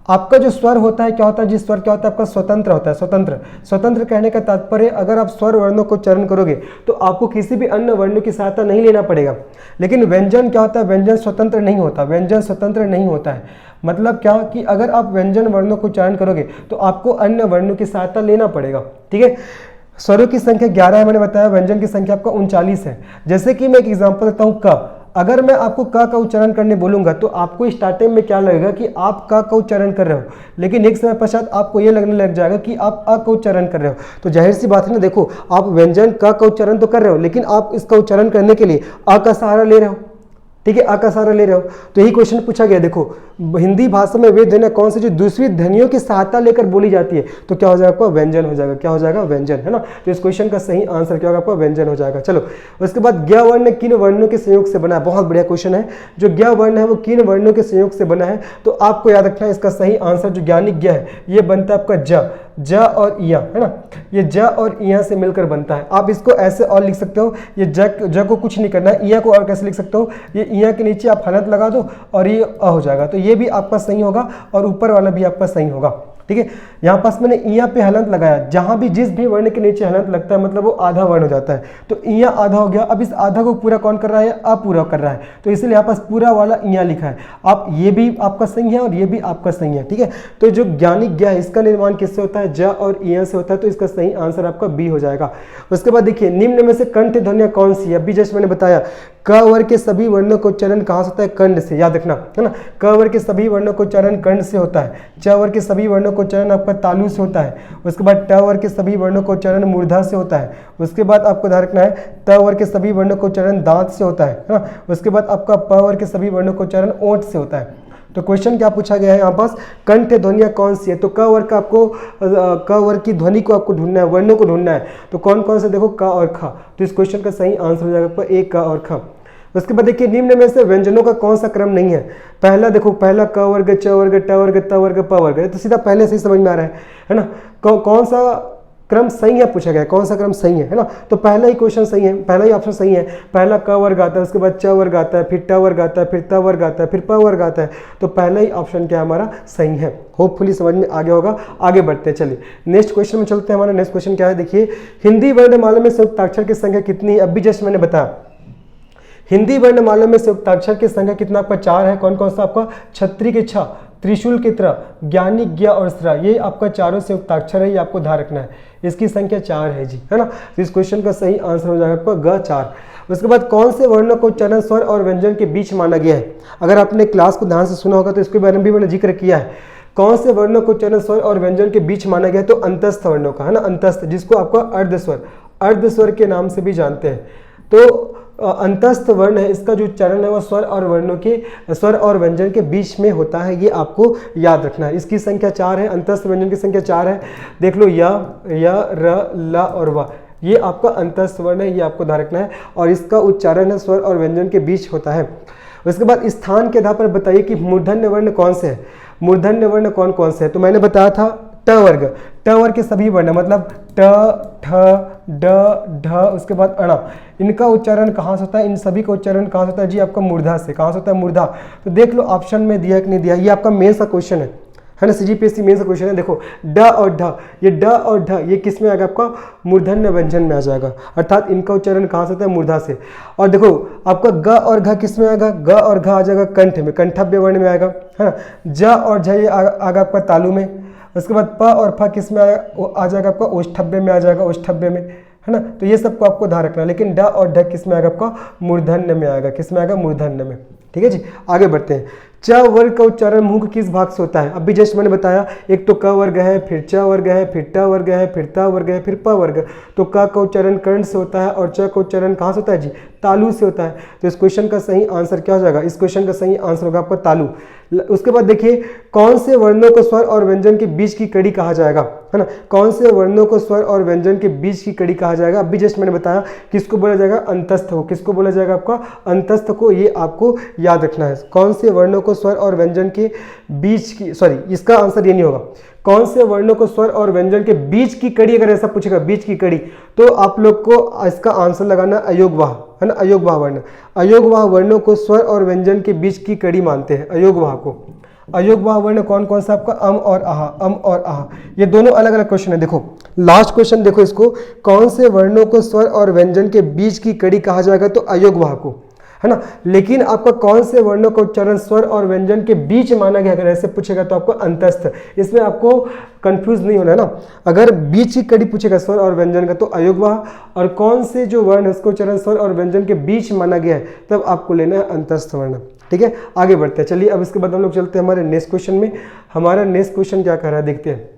आपका जो स्वर होता है क्या होता है, जिस स्वर क्या होता है आपका स्वतंत्र होता है। स्वतंत्र, स्वतंत्र कहने का तात्पर्य अगर आप स्वर वर्णों को उच्चारण करोगे तो आपको किसी भी अन्य वर्णों की सहायता नहीं लेना पड़ेगा। लेकिन व्यंजन क्या होता है, व्यंजन स्वतंत्र नहीं होता, व्यंजन स्वतंत्र नहीं होता है। मतलब क्या कि अगर आप व्यंजन वर्णों को उच्चारण करोगे तो आपको अन्य वर्णों की सहायता लेना पड़ेगा। ठीक है, स्वरों की संख्या 11 है मैंने बताया, व्यंजन की संख्या आपका 39 है। जैसे कि मैं एक एग्जांपल देता हूँ, क, अगर मैं आपको क का उच्चारण करने बोलूंगा तो आपको स्टार्टिंग में क्या लगेगा कि आप क का उच्चारण कर रहे हो, लेकिन एक समय पश्चात आपको ये लगने लग जाएगा कि आप अ का उच्चारण कर रहे हो। तो जाहिर सी बात है ना, देखो आप व्यंजन क का उच्चारण तो कर रहे हो लेकिन आप इसका उच्चारण करने के लिए अ का सहारा ले रहे हो। ठीक है, अ का सहारा ले रहे हो। तो यही क्वेश्चन पूछा गया, देखो हिंदी भाषा में वे ध्वनियां कौन सी जो दूसरी ध्वनियों की सहायता लेकर बोली जाती है, तो क्या हो जाएगा आपका व्यंजन हो जाएगा। क्या हो जाएगा, व्यंजन, है ना। तो इस क्वेश्चन का सही आंसर क्या होगा आपका, व्यंजन हो जाएगा। चलो उसके बाद ज्ञ वर्ण किन वर्णों के संयोग से बना है। बहुत बढ़िया क्वेश्चन है, जो ज्ञ वर्ण है वो किन वर्णों के संयोग से बना है। तो आपको याद रखना है इसका सही आंसर जो ज्ञानी ज्ञ है ये बनता है आपका ज और इया, है ना। ये ज और इया से मिलकर बनता है। आप इसको ऐसे और लिख सकते हो, ये ज को कुछ नहीं करना है, इया को और कैसे लिख सकते हो, ये इया के नीचे आप हलंत लगा दो और ये अ हो जाएगा। तो ये भी आपका सही होगा और ऊपर वाला भी आपका सही होगा। ठीक है, यहाँ पास मैंने इया पे हलंत लगाया, जहां भी जिस भी वर्ण के नीचे हलंत लगता है मतलब वो आधा वर्ण हो जाता है। तो इया आधा हो गया। अब इस आधा को पूरा कौन कर रहा है, अ पूरा कर रहा है, तो इसलिए यहाँ पास पूरा वाला इया लिखा है। आप ये भी आपका सही है और ये भी आपका सही है। ठीक है, तो जो ज्ञानी ज्ञ है इसका निर्माण किससे होता है, ज और इया से होता है। तो इसका सही आंसर आपका बी हो जाएगा। उसके बाद देखिए निम्न में से कंठ ध्वनियां कौन सी है। अभी जस्ट मैंने बताया क वर्ग के सभी वर्णों को उच्चारण कहाँ से होता है, कंठ से, याद रखना, है ना। क वर्ग के सभी वर्णों को उच्चारण कंठ से होता है। च वर्ग के सभी वर्णों को उच्चारण आपका तालु से होता है। उसके बाद ट वर्ग के सभी वर्णों को उच्चारण मूर्धा से होता है। उसके बाद आपको ध्यान रखना है त वर्ग के सभी वर्णों को उच्चारण दांत से होता है ना। उसके बाद आपका प वर्ग के सभी वर्णों को उच्चारण ओंठ से होता है। तो क्वेश्चन क्या पूछा गया है यहाँ पास, कंठ ध्वनियां कौन सी है। तो क वर्ग का आपको क वर्ग की ध्वनि को आपको ढूंढना है, वर्णों को ढूंढना है। तो कौन कौन से, देखो क और ख। तो इस क्वेश्चन का सही आंसर हो जाएगा आपका ए, क और ख। उसके बाद देखिए निम्न में से व्यंजनों का कौन सा क्रम नहीं है। पहला देखो, पहला क वर्ग, च वर्ग, ट वर्ग, त वर्ग, प वर्ग, तो सीधा पहले से ही समझ में आ रहा है ना। कौन सा क्रम सही है पूछा गया, कौन सा क्रम सही है ना। तो पहला ही क्वेश्चन सही है, पहला ही ऑप्शन सही है। पहला क वर्ग आता है, उसके बाद च वर्ग आता है, फिर ट वर्ग आता है, फिर त वर्ग आता है, फिर प वर्ग आता है। तो पहला ही ऑप्शन क्या हमारा सही है। होपफुली समझ में आ गया होगा। आगे बढ़ते हैं, चलिए नेक्स्ट क्वेश्चन में चलते हैं। हमारा नेक्स्ट क्वेश्चन क्या है, देखिए हिंदी वर्णमाला में संयुक्ताक्षर की संख्या कितनी है। अभी जस्ट मैंने बताया हिंदी वर्णमाला में संयुक्ताक्षर की संख्या कितना आपका 4 है। कौन कौन सा आपका, छत्री के छ, त्रिशूल की तरह, ज्ञानी ज्ञ और स्रा, ये आपका चारों संयुक्ताक्षर है, ये आपको ध्यान रखना है। इसकी संख्या 4 है जी, है ना। तो इस क्वेश्चन का सही आंसर हो जाएगा आपका ग 4। उसके बाद कौन से वर्णों को उच्चारण स्वर और व्यंजन के बीच माना गया है। अगर आपने क्लास को ध्यान से सुना होगा तो इसके बारे में भी मैंने जिक्र किया है। कौन से वर्णों को उच्चारण स्वर और व्यंजन के बीच माना गया है, तो अंतस्थ वर्णों का, है ना। अंतस्थ, जिसको आपका अर्धस्वर, अर्धस्वर के नाम से भी जानते हैं। तो अंतस्थ वर्ण है, इसका जो उच्चारण है वो स्वर और वर्णों के, स्वर और व्यंजन के बीच में होता है, ये आपको याद रखना है। इसकी संख्या 4 है, अंतस्थ व्यंजन की संख्या 4 है। देख लो य, र, ल और व, ये आपका अंतस्थ वर्ण है, ये आपको ध्यान रखना है। और इसका उच्चारण है स्वर और व्यंजन के बीच होता है। उसके बाद स्थान के आधार पर बताइए कि मूर्धन्य वर्ण कौन से है। मूर्धन्य वर्ण कौन कौन से है, तो मैंने बताया था ट वर्ग, ट वर्ग के सभी वर्ण मतलब ट, ठ, ड, ढ, उसके बाद अण, इनका उच्चारण कहाँ से होता है, इन सभी का उच्चारण कहाँ से होता है जी, आपका मूर्धा से। कहाँ से होता है, मूर्धा। तो देख लो ऑप्शन में दिया कि नहीं दिया, ये आपका मेन सा क्वेश्चन है ना, सीजीपीएससी मेन सा क्वेश्चन है। देखो ड और ढ, ये ड और ढ ये किस में आएगा, आपका मूर्धन्य व्यंजन में आ जाएगा, अर्थात इनका उच्चारण कहाँ से होता है, मूर्धा से। और देखो आपका ग और घ किस में आएगा, ग और घ आ जाएगा कंठ में, कंठव्य वर्ण में आएगा, है ना। ज और झ ये आएगा आपका तालु में। उसके बाद प और फ किस में आ जाएगा, आपका ओष्ठव्य में आ जाएगा, ओष्ठव्य में, है ना। तो ये सबको आपको ध्यान रखना है। लेकिन ड और ढ किस में आएगा आपका, मूर्धन्य में आएगा। किस में आएगा, मूर्धन्य में। ठीक है जी, आगे बढ़ते हैं। च वर्ग का उच्चारण मुंह के किस भाग से होता है। अभी जस्ट मैंने बताया, एक तो क वर्ग है, फिर च वर्ग है, फिर ट वर्ग है, फिर त वर्ग है, फिर प वर्ग। तो क का उच्चारण कर्ण से होता है और च का उच्चारण कहाँ से होता है जी, तालु से होता है। तो इस क्वेश्चन का सही आंसर क्या हो जाएगा, इस क्वेश्चन का सही आंसर होगा आपका तालु। उसके बाद देखिए, कौन से वर्णों को स्वर और व्यंजन के बीच की कड़ी कहा जाएगा, है ना। कौन से वर्णों को स्वर और व्यंजन के बीच की कड़ी कहा जाएगा। अभी जस्ट मैंने बताया किसको बोला जाएगा, अंतस्थ को। किसको बोला जाएगा आपका, अंतस्थ को। ये आपको याद रखना है। कौन से वर्णों को स्वर और व्यंजन के बीच की, सॉरी इसका आंसर ये नहीं होगा। कौन से वर्णों को स्वर और व्यंजन के बीच की कड़ी, अगर ऐसा पूछेगा बीच की कड़ी, तो आप लोग को इसका आंसर लगाना अयोगवाह, है ना। अयोगवाह वर्ण, अयोगवाह वर्णों को स्वर और व्यंजन के बीच की कड़ी मानते हैं, अयोगवाह को। अयोगवाह वर्ण कौन कौन सा आपका, अम और आहा, अम और आहा। ये दोनों अलग अलग क्वेश्चन है। देखो लास्ट क्वेश्चन देखो इसको, कौन से वर्णों को स्वर और व्यंजन के बीच की कड़ी कहा जाएगा, तो अयोगवाह को, है ना। लेकिन आपका कौन से वर्णों का उच्चारण स्वर और व्यंजन के बीच माना गया, अगर ऐसे पूछेगा तो आपको अंतस्थ। इसमें आपको कंफ्यूज नहीं होना है ना। अगर बीच की कड़ी पूछेगा स्वर और व्यंजन का तो अयोगवाह, और कौन से जो वर्ण है उसको उच्चारण स्वर और व्यंजन के बीच माना गया है तब आपको लेना है अंतस्थ वर्ण। ठीक है, आगे बढ़ते हैं। चलिए अब इसके बाद हम लोग चलते हैं हमारे नेक्स्ट क्वेश्चन में। हमारा नेक्स्ट क्वेश्चन क्या कह रहा है देखते हैं।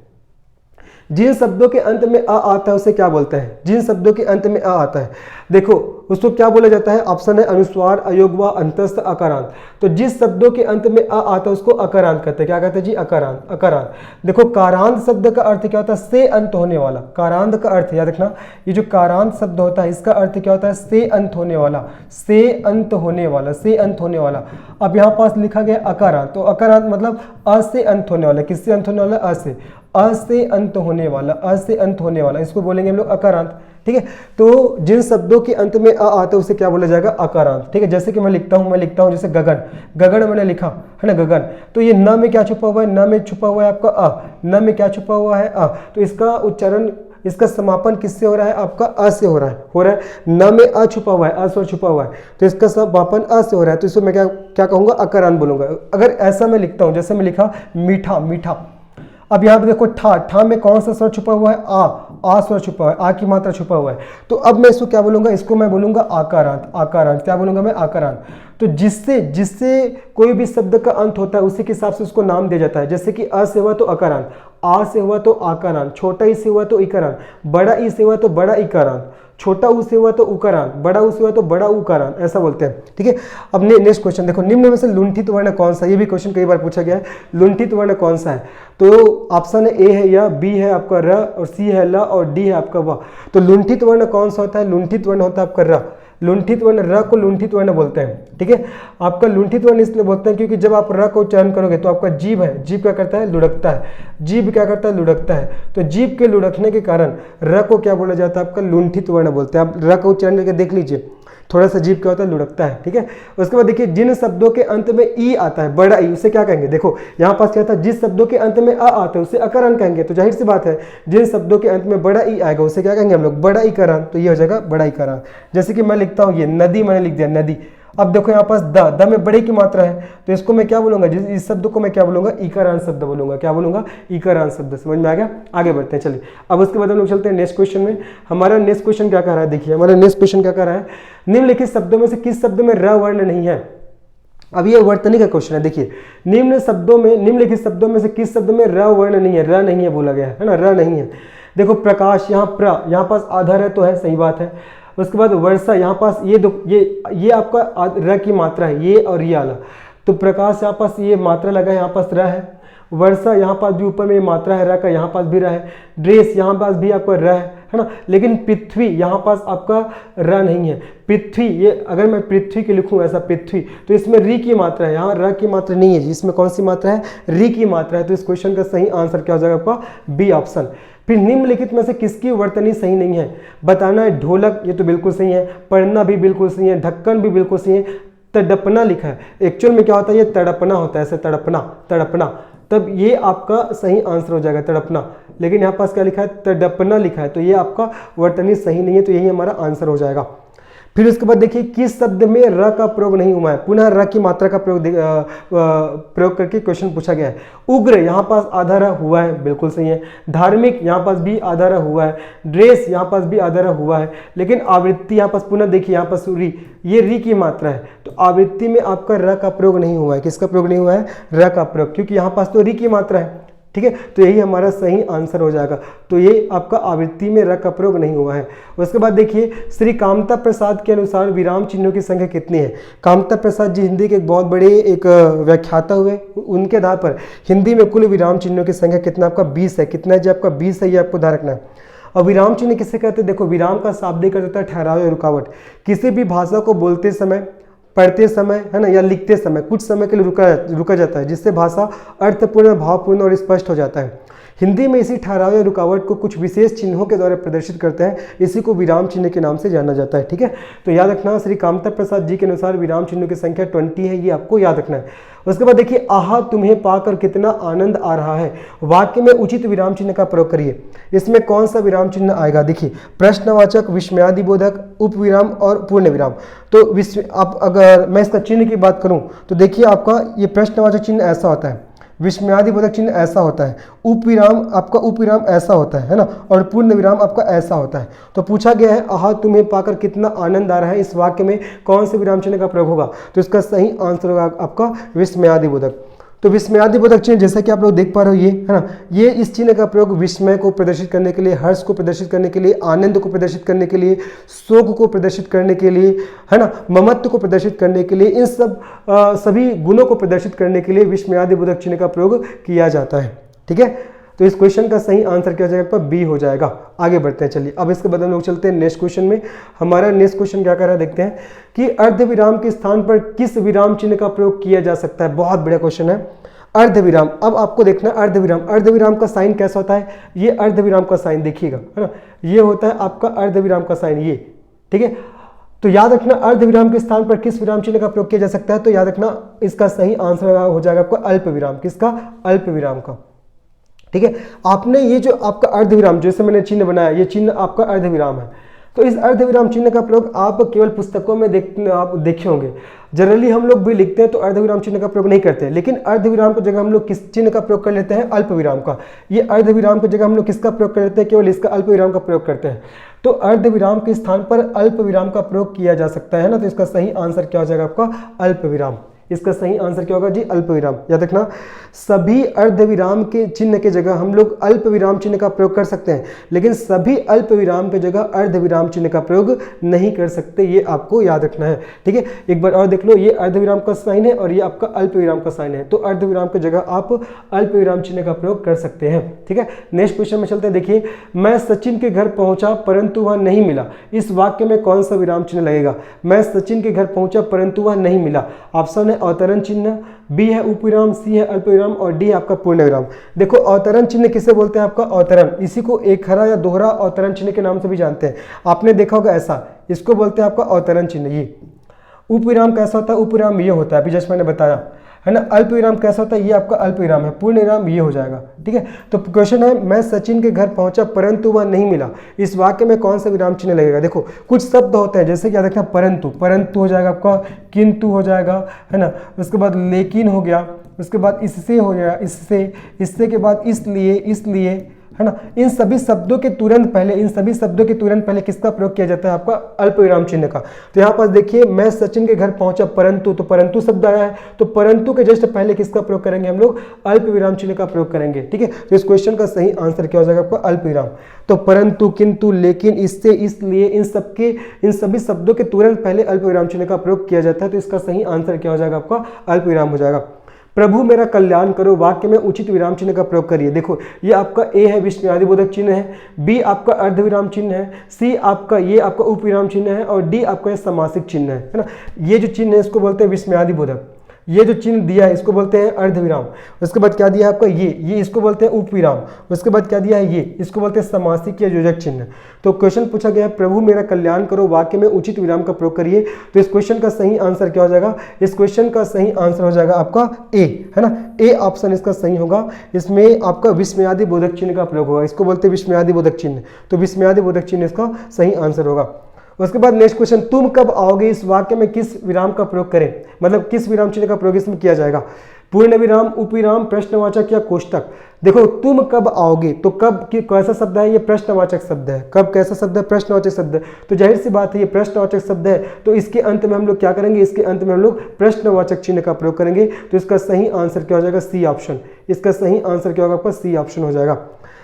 जिन शब्दों के अंत में अ आता है उसे क्या बोलते हैं। जिन शब्दों के अंत में अ आता है, देखो उसको क्या बोला जाता है। ऑप्शन है अनुस्वार, अयोगवाह, अंतस्थ, अकारांत। तो जिस शब्दों के अंत में अ आता है उसको अकारांत कहते हैं। क्या कहते हैं जी, अकारांत। अकारांत। देखो कारांत शब्द का अर्थ क्या होता है, से अंत होने वाला। कारांत का अर्थ याद रखना, ये जो कारांत शब्द होता है इसका अर्थ क्या होता है, से अंत होने वाला, से अंत होने वाला, से अंत होने वाला। अब यहाँ पास लिखा गया अकारांत, तो अकारांत मतलब अ से अंत होने वाला। किससे अंत होने वाला, अ से। अ से अंत होने वाला, अ से अंत होने वाला, इसको बोलेंगे हम लोग अकारांत। ठीक है, तो जिन शब्दों के अंत में अ आता है उसे क्या बोला जाएगा, अकारांत। ठीक है, जैसे कि मैं लिखता हूं जैसे गगन। गगन मैंने लिखा है ना, गगन। तो ये न में क्या छुपा हुआ है, न में छुपा हुआ है आपका अ। न में क्या छुपा हुआ है, अ। तो इसका उच्चारण, इसका समापन किससे हो रहा है, आपका अ से हो रहा है। न में अ छुपा हुआ है, अ स्वर छुपा हुआ है, तो इसका समापन अ से हो रहा है। तो इसको मैं क्या कहूंगा, अकारांत बोलूंगा। अगर ऐसा मैं लिखता हूं, जैसे मैं लिखा मीठा, मीठा। अब यहाँ पे देखो ठा, ठा में कौन सा स्वर छुपा हुआ है, आ स्वर छुपा हुआ है, आ की मात्रा छुपा हुआ है। तो अब मैं इसको क्या बोलूंगा, इसको मैं बोलूंगा आकारांत। आकारांत क्या बोलूंगा मैं, आकारांत। तो जिससे कोई भी शब्द का अंत होता है उसी के हिसाब से उसको नाम दिया जाता है। जैसे कि अ से हुआ तो अकारांत, आ से हुआ तो आकारांत, छोटा ई से हुआ तो इकारांत, बड़ा ई से हुआ तो बड़ा इकारांत, छोटा ऊ से हुआ तो उकारांत, बड़ा ऊ से हुआ तो बड़ा उकारांत, ऐसा बोलते हैं। ठीक है, अब नेक्स्ट क्वेश्चन देखो, निम्न में से लुंठित वर्ण कौन सा। ये भी क्वेश्चन कई बार पूछा गया है, लुंठित वर्ण कौन सा है। तो ऑप्शन ए है या बी है आपका र, और सी है ल, और डी है आपका व। तो लुंठित वर्ण कौन सा होता है, लुंठित वर्ण होता है आपका र। लुंठित वर्ण, र को लुंठित वर्ण बोलते हैं। ठीक है, आपका लुंठित वर्ण इसलिए बोलते हैं क्योंकि जब आप र को उच्चारण करोगे तो आपका जीभ है, जीभ क्या करता है, लुढ़कता है। जीभ क्या करता है, लुढ़कता है। तो जीभ के लुढ़कने के कारण र को क्या बोला जाता है, आपका लुंठित वर्ण बोलते हैं। आप र को उच्चारण करके देख लीजिए, थोड़ा सा जीभ क्या होता है, लुढ़कता है। ठीक है, उसके बाद देखिए, जिन शब्दों के अंत में ई आता है, बड़ा ई, उसे क्या कहेंगे। देखो यहाँ पास क्या था, जिस शब्दों के अंत में अ आता है उसे अकारांत कहेंगे। तो जाहिर सी बात है, जिन शब्दों के अंत में बड़ा ई आएगा उसे क्या कहेंगे हम लोग, बड़ा इकारांत। तो ये हो जाएगा बड़ा इकारांत। जैसे कि मैं लिखता हूँ ये नदी, मैंने लिख दिया नदी। अब देखो यहाँ पास द में बड़े की मात्रा है, तो इसको मैं क्या बोलूंगा, इस शब्द को मैं क्या बोलूंगा, इकारांत शब्द बोलूंगा। क्या बोलूंगा, इकारांत शब्द। समझ में आ गया, आगे बढ़ते हैं। चलिए अब उसके बाद हम लोग चलते हैं नेक्स्ट क्वेश्चन में। हमारा नेक्स्ट क्वेश्चन क्या कह रहा है, देखिए हमारा नेक्स्ट क्वेश्चन क्या कह रहा है, निम्नलिखित शब्दों में से किस शब्द में र वर्ण नहीं है। अब ये वर्तनी का क्वेश्चन है। देखिए निम्नलिखित शब्दों में से किस शब्द में र वर्ण नहीं है, र नहीं है बोला गया है ना, र नहीं है। देखो प्रकाश, यहाँ प्र, यहाँ पास आधार है तो है, सही बात है। उसके बाद वर्षा, यहाँ पास ये आपका र की मात्रा है, ये और ये आला। तो प्रकाश यहाँ पास ये मात्रा लगा है, यहाँ पास र है। वर्षा यहाँ पास भी ऊपर में मात्रा है र का, यहाँ पास भी र है। ड्रेस यहाँ पास भी आपका र है ना। लेकिन पृथ्वी यहाँ पास आपका र नहीं है। पृथ्वी, ये अगर मैं पृथ्वी के लिखूँ ऐसा पृथ्वी, तो इसमें री की मात्रा है, यहाँ र की मात्रा नहीं है। इसमें कौन सी मात्रा है, री की मात्रा है। तो इस क्वेश्चन का सही आंसर क्या हो जाएगा आपका, बी ऑप्शन। फिर निम्नलिखित में से किसकी वर्तनी सही नहीं है, बताना है। ढोलक, ये तो बिल्कुल सही है। पढ़ना भी बिल्कुल सही है। ढक्कन भी बिल्कुल सही है। तड़पना लिखा है, एक्चुअल में क्या होता है, ये तड़पना होता है, ऐसे तड़पना, तड़पना। तब ये आपका सही आंसर हो जाएगा, तड़पना। लेकिन यहाँ पास क्या लिखा है, तड़पना लिखा है, तो ये आपका वर्तनी सही नहीं है, तो यही हमारा आंसर हो जाएगा। फिर उसके बाद देखिए किस शब्द में र का प्रयोग नहीं हुआ है, पुनः र की मात्रा का प्रयोग करके क्वेश्चन पूछा गया है। उग्र यहाँ पास आधा र हुआ है, बिल्कुल सही है। धार्मिक यहाँ पास भी आधा र हुआ है। ड्रेस यहाँ पास भी आधा र हुआ है। लेकिन आवृत्ति यहाँ पास पुनः देखिए यहाँ पास री, ये री की मात्रा है, तो आवृत्ति में आपका र का प्रयोग नहीं हुआ है। किसका प्रयोग नहीं हुआ है? र का प्रयोग, क्योंकि यहाँ पास तो री की मात्रा है। ठीक है, तो यही हमारा सही आंसर हो जाएगा। तो ये आपका आवृत्ति में र का प्रयोग नहीं हुआ है। उसके बाद देखिए श्री कामता प्रसाद के अनुसार विराम चिन्हों की संख्या कितनी है। कामता प्रसाद जी हिंदी के एक बहुत बड़े एक व्याख्याता हुए, उनके आधार पर हिंदी में कुल विराम चिन्हों की संख्या कितना आपका 20 है। कितना है जी आपका 20 है, ये आपको ध्यान रखना है। और विराम चिन्ह किसे कहते हैं? देखो विराम का शाब्दिक अर्थ होता है ठहराव या रुकावट। किसी भी भाषा को बोलते समय, पढ़ते समय, है ना, या लिखते समय कुछ समय के लिए रुका जाता है, जिससे भाषा अर्थपूर्ण, भावपूर्ण और स्पष्ट हो जाता है। हिंदी में इसी ठहराव या रुकावट को कुछ विशेष चिन्हों के द्वारा प्रदर्शित करते हैं, इसी को विराम चिन्ह के नाम से जाना जाता है। ठीक है, तो याद रखना श्री कामता प्रसाद जी के अनुसार विराम चिन्हों की संख्या 20 है, ये आपको याद रखना है। उसके बाद देखिए आहा तुम्हें पाकर कितना आनंद आ रहा है, वाक्य में उचित विराम चिन्ह का प्रयोग करिए। इसमें कौन सा विराम चिन्ह आएगा? देखिए प्रश्नवाचक, विस्मयादिबोधक, उपविराम और पूर्ण विराम। तो आप अगर मैं इसका चिन्ह की बात करूं तो देखिए आपका ये प्रश्नवाचक चिन्ह ऐसा होता है, विस्मयादिबोधक चिन्ह ऐसा होता है, उपविराम आपका उपविराम ऐसा होता है ना, और पूर्ण विराम आपका ऐसा होता है। तो पूछा गया है आहा तुम्हें पाकर कितना आनंद आ रहा है, इस वाक्य में कौन से विराम चिन्ह का प्रयोग होगा? तो इसका सही आंसर होगा आपका विस्मयादिबोधक। तो विस्मयादिबोधक चिन्ह जैसा कि आप लोग देख पा रहे हो, ये है ना, ये इस चिन्ह का प्रयोग विस्मय को प्रदर्शित करने के लिए, हर्ष को प्रदर्शित करने के लिए, आनंद को प्रदर्शित करने के लिए, शोक को प्रदर्शित करने के लिए, है ना, ममत्व को प्रदर्शित करने के लिए, इन सब सभी गुणों को प्रदर्शित करने के लिए विस्मयादिबोधक चिन्ह का प्रयोग किया जाता है। ठीक है, तो इस क्वेश्चन का सही आंसर क्या हो जाएगा? आपका बी हो जाएगा। आगे बढ़ते हैं, चलिए अब इसके बाद हम लोग चलते हैं नेक्स्ट क्वेश्चन में। हमारा नेक्स्ट क्वेश्चन क्या कर रहा है देखते हैं कि अर्धविराम के स्थान पर किस विराम चिन्ह का प्रयोग किया जा सकता है। बहुत बड़ा क्वेश्चन है। अर्धविराम, अब आपको देखना है अर्धविराम, अर्धविराम का साइन कैसा होता है? ये अर्धविराम का साइन देखिएगा, है ना, ये होता है आपका अर्धविराम का साइन, ये। ठीक है, तो याद रखना अर्धविराम के स्थान पर किस विराम चिन्ह का प्रयोग किया जा सकता है? तो याद रखना इसका सही आंसर हो जाएगा आपका अल्प विराम। किसका? अल्प विराम का। ठीक है, आपने ये जो आपका अर्धविराम जैसे मैंने चिन्ह बनाया, ये चिन्ह आपका अर्धविराम है। तो इस अर्धविराम चिन्ह का प्रयोग आप केवल पुस्तकों में आप देखे होंगे। जनरली हम लोग भी लिखते हैं तो अर्धविराम चिन्ह का प्रयोग नहीं करते, लेकिन अर्धविराम की जगह हम लोग किस चिन्ह का प्रयोग कर लेते हैं? अल्प विराम का। ये अर्धविराम की जगह हम लोग किसका प्रयोग कर लेते हैं? केवल इसका अल्प विराम का प्रयोग करते हैं। तो अर्धविराम के स्थान पर अल्प विराम का प्रयोग किया जा सकता है ना, तो इसका सही आंसर क्या हो जाएगा आपका? अल्प विराम। इसका सही आंसर क्या होगा जी? अल्प विराम। याद रखना सभी अर्धविराम के चिन्ह के जगह हम लोग अल्प विराम चिन्ह का प्रयोग कर सकते हैं, लेकिन सभी अल्प विराम के जगह अर्धविराम चिन्ह का प्रयोग नहीं कर सकते, ये आपको याद रखना है। ठीक है, एक बार और देख लो, ये अर्धविराम का साइन है और ये आपका अल्प विराम का साइन है, तो अर्धविराम की जगह आप अल्प विराम चिन्ह का प्रयोग कर सकते हैं। ठीक है, नेक्स्ट क्वेश्चन में चलते हैं। देखिए मैं सचिन के घर पहुंचा परंतु वह नहीं मिला, इस वाक्य में कौन सा विराम चिन्ह लगेगा? मैं सचिन के घर पहुंचा परंतु वह नहीं मिला। ऑप्शन है अवतरण चिन्ह, बी है उपविराम, सी है अल्पविराम और डी है आपका पूर्ण विराम। देखो अवतरण चिन्ह किसे बोलते हैं? आपका अवतरण, इसी को एक खरा या दोहरा अवतरण चिन्ह के नाम से भी जानते हैं। आपने देखा होगा ऐसा, इसको बोलते हैं आपका अवतरण चिन्ह। ये उपविराम कैसा होता है? उपविराम ये होता है, अभी जस्ट मैंने बताया, है ना। अल्प विराम कैसा होता है? ये आपका अल्प विराम है। पूर्ण विराम ये हो जाएगा। ठीक है, तो क्वेश्चन है मैं सचिन के घर पहुंचा परंतु वह नहीं मिला, इस वाक्य में कौन सा विराम चिन्ह लगेगा? देखो कुछ शब्द होते हैं जैसे क्या देखना, परंतु, परंतु हो जाएगा आपका, किंतु हो जाएगा, है ना, उसके बाद लेकिन हो गया, उसके बाद इससे हो गया, इससे, इससे के बाद इसलिए, इसलिए, है ना। इन सभी शब्दों के तुरंत पहले किसका प्रयोग किया जाता है? आपका अल्प विराम चिन्ह का। तो यहाँ पर देखिए मैं सचिन के घर पहुंचा परंतु, तो परंतु शब्द आया है, तो परंतु के जस्ट पहले किसका प्रयोग करेंगे? हम लोग अल्प विराम चिन्ह का प्रयोग करेंगे। ठीक है, तो इस क्वेश्चन का सही आंसर क्या हो जाएगा? आपका अल्प विराम। तो परंतु, किंतु, लेकिन, इससे, इसलिए, इन सभी शब्दों के तुरंत पहले अल्प विराम चिन्ह का प्रयोग किया जाता है, तो इसका सही आंसर क्या हो जाएगा? आपका अल्प विराम हो जाएगा। प्रभु मेरा कल्याण करो, वाक्य में उचित विराम चिन्ह का प्रयोग करिए। देखो ये आपका ए है विस्मयादिबोधक चिन्ह है, बी आपका अर्धविराम चिन्ह है, सी आपका ये आपका उपविराम चिन्ह है और डी आपका ये समासिक चिन्ह है ना। ये जो चिन्ह है इसको बोलते हैं विस्मयादिबोधक, ये जो चिन्ह दिया है इसको बोलते हैं अर्धविराम। उसके बाद क्या दिया है आपका ये इसको बोलते हैं उपविराम। उसके बाद क्या दिया है ये, इसको बोलते हैं समासिक या योजक चिन्ह। तो क्वेश्चन पूछा गया है प्रभु मेरा कल्याण करो, वाक्य में उचित विराम का प्रयोग करिए। तो इस क्वेश्चन का सही आंसर क्या हो जाएगा? इस क्वेश्चन का सही आंसर हो जाएगा आपका ए, है ना। ए ऑप्शन इसका सही होगा। इसमें आपका विस्मयादिबोधक चिन्ह का प्रयोग होगा, इसको बोलते हैं विस्मयादिबोधक चिन्ह। तो विस्मयादिबोधक चिन्ह इसका सही आंसर होगा। उसके बाद नेक्स्ट क्वेश्चन, तुम कब आओगे इस वाक्य में किस विराम का प्रयोग करें, मतलब किस विराम चिन्ह का प्रयोग इसमें किया जाएगा, पूर्ण विराम, उपविराम, प्रश्नवाचक या कोष्टक। देखो तुम कब आओगे, तो कब की कैसा शब्द है, ये प्रश्नवाचक शब्द है। कब कैसा शब्द है, प्रश्नवाचक शब्द है। तो जाहिर सी बात है ये प्रश्नवाचक शब्द है, तो इसके अंत में हम लोग क्या करेंगे, इसके अंत में हम लोग प्रश्नवाचक चिन्ह का प्रयोग करेंगे। तो इसका सही आंसर क्या हो जाएगा, सी ऑप्शन। इसका सही आंसर क्या होगा आपका, सी ऑप्शन हो जाएगा।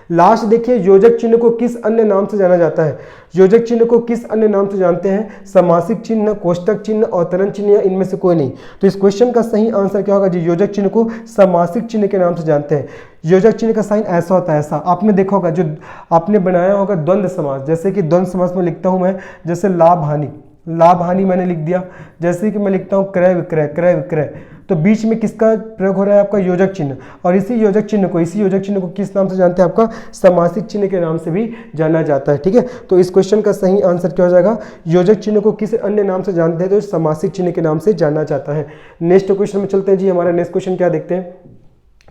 लास्ट देखिए, योजक चिन्ह को किस अन्य नाम से जाना जाता है। योजक चिन्ह को किस अन्य नाम से जानते हैं, समासिक चिन्ह, कोष्टक चिन्ह, अवतरण चिन्ह या इनमें से कोई नहीं। तो इस क्वेश्चन का सही आंसर क्या होगा जी, योजक चिन्ह को समासिक चिन्ह के नाम से जानते हैं। योजक चिन्ह का साइन ऐसा होता है, ऐसा आपने देखा होगा, जो आपने बनाया होगा द्वंद्व समास, जैसे कि द्वंद्व समास में लिखता हूं मैं, जैसे लाभ हानि, लाभ हानि मैंने लिख दिया। जैसे कि मैं लिखता हूं क्रय विक्रय, क्रय विक्रय, तो बीच में किसका प्रयोग हो रहा है, आपका योजक चिन्ह। और इसी योजक चिन्ह को किस नाम से जानते हैं, आपका समासिक चिन्ह के नाम से भी जाना जाता है। ठीक है, तो इस क्वेश्चन का सही आंसर क्या हो जाएगा, योजक चिन्ह को किस अन्य नाम से जानते हैं, तो समासिक चिन्ह के नाम से जाना जाता है। नेक्स्ट क्वेश्चन में चलते हैं जी। हमारा नेक्स्ट क्वेश्चन क्या देखते हैं,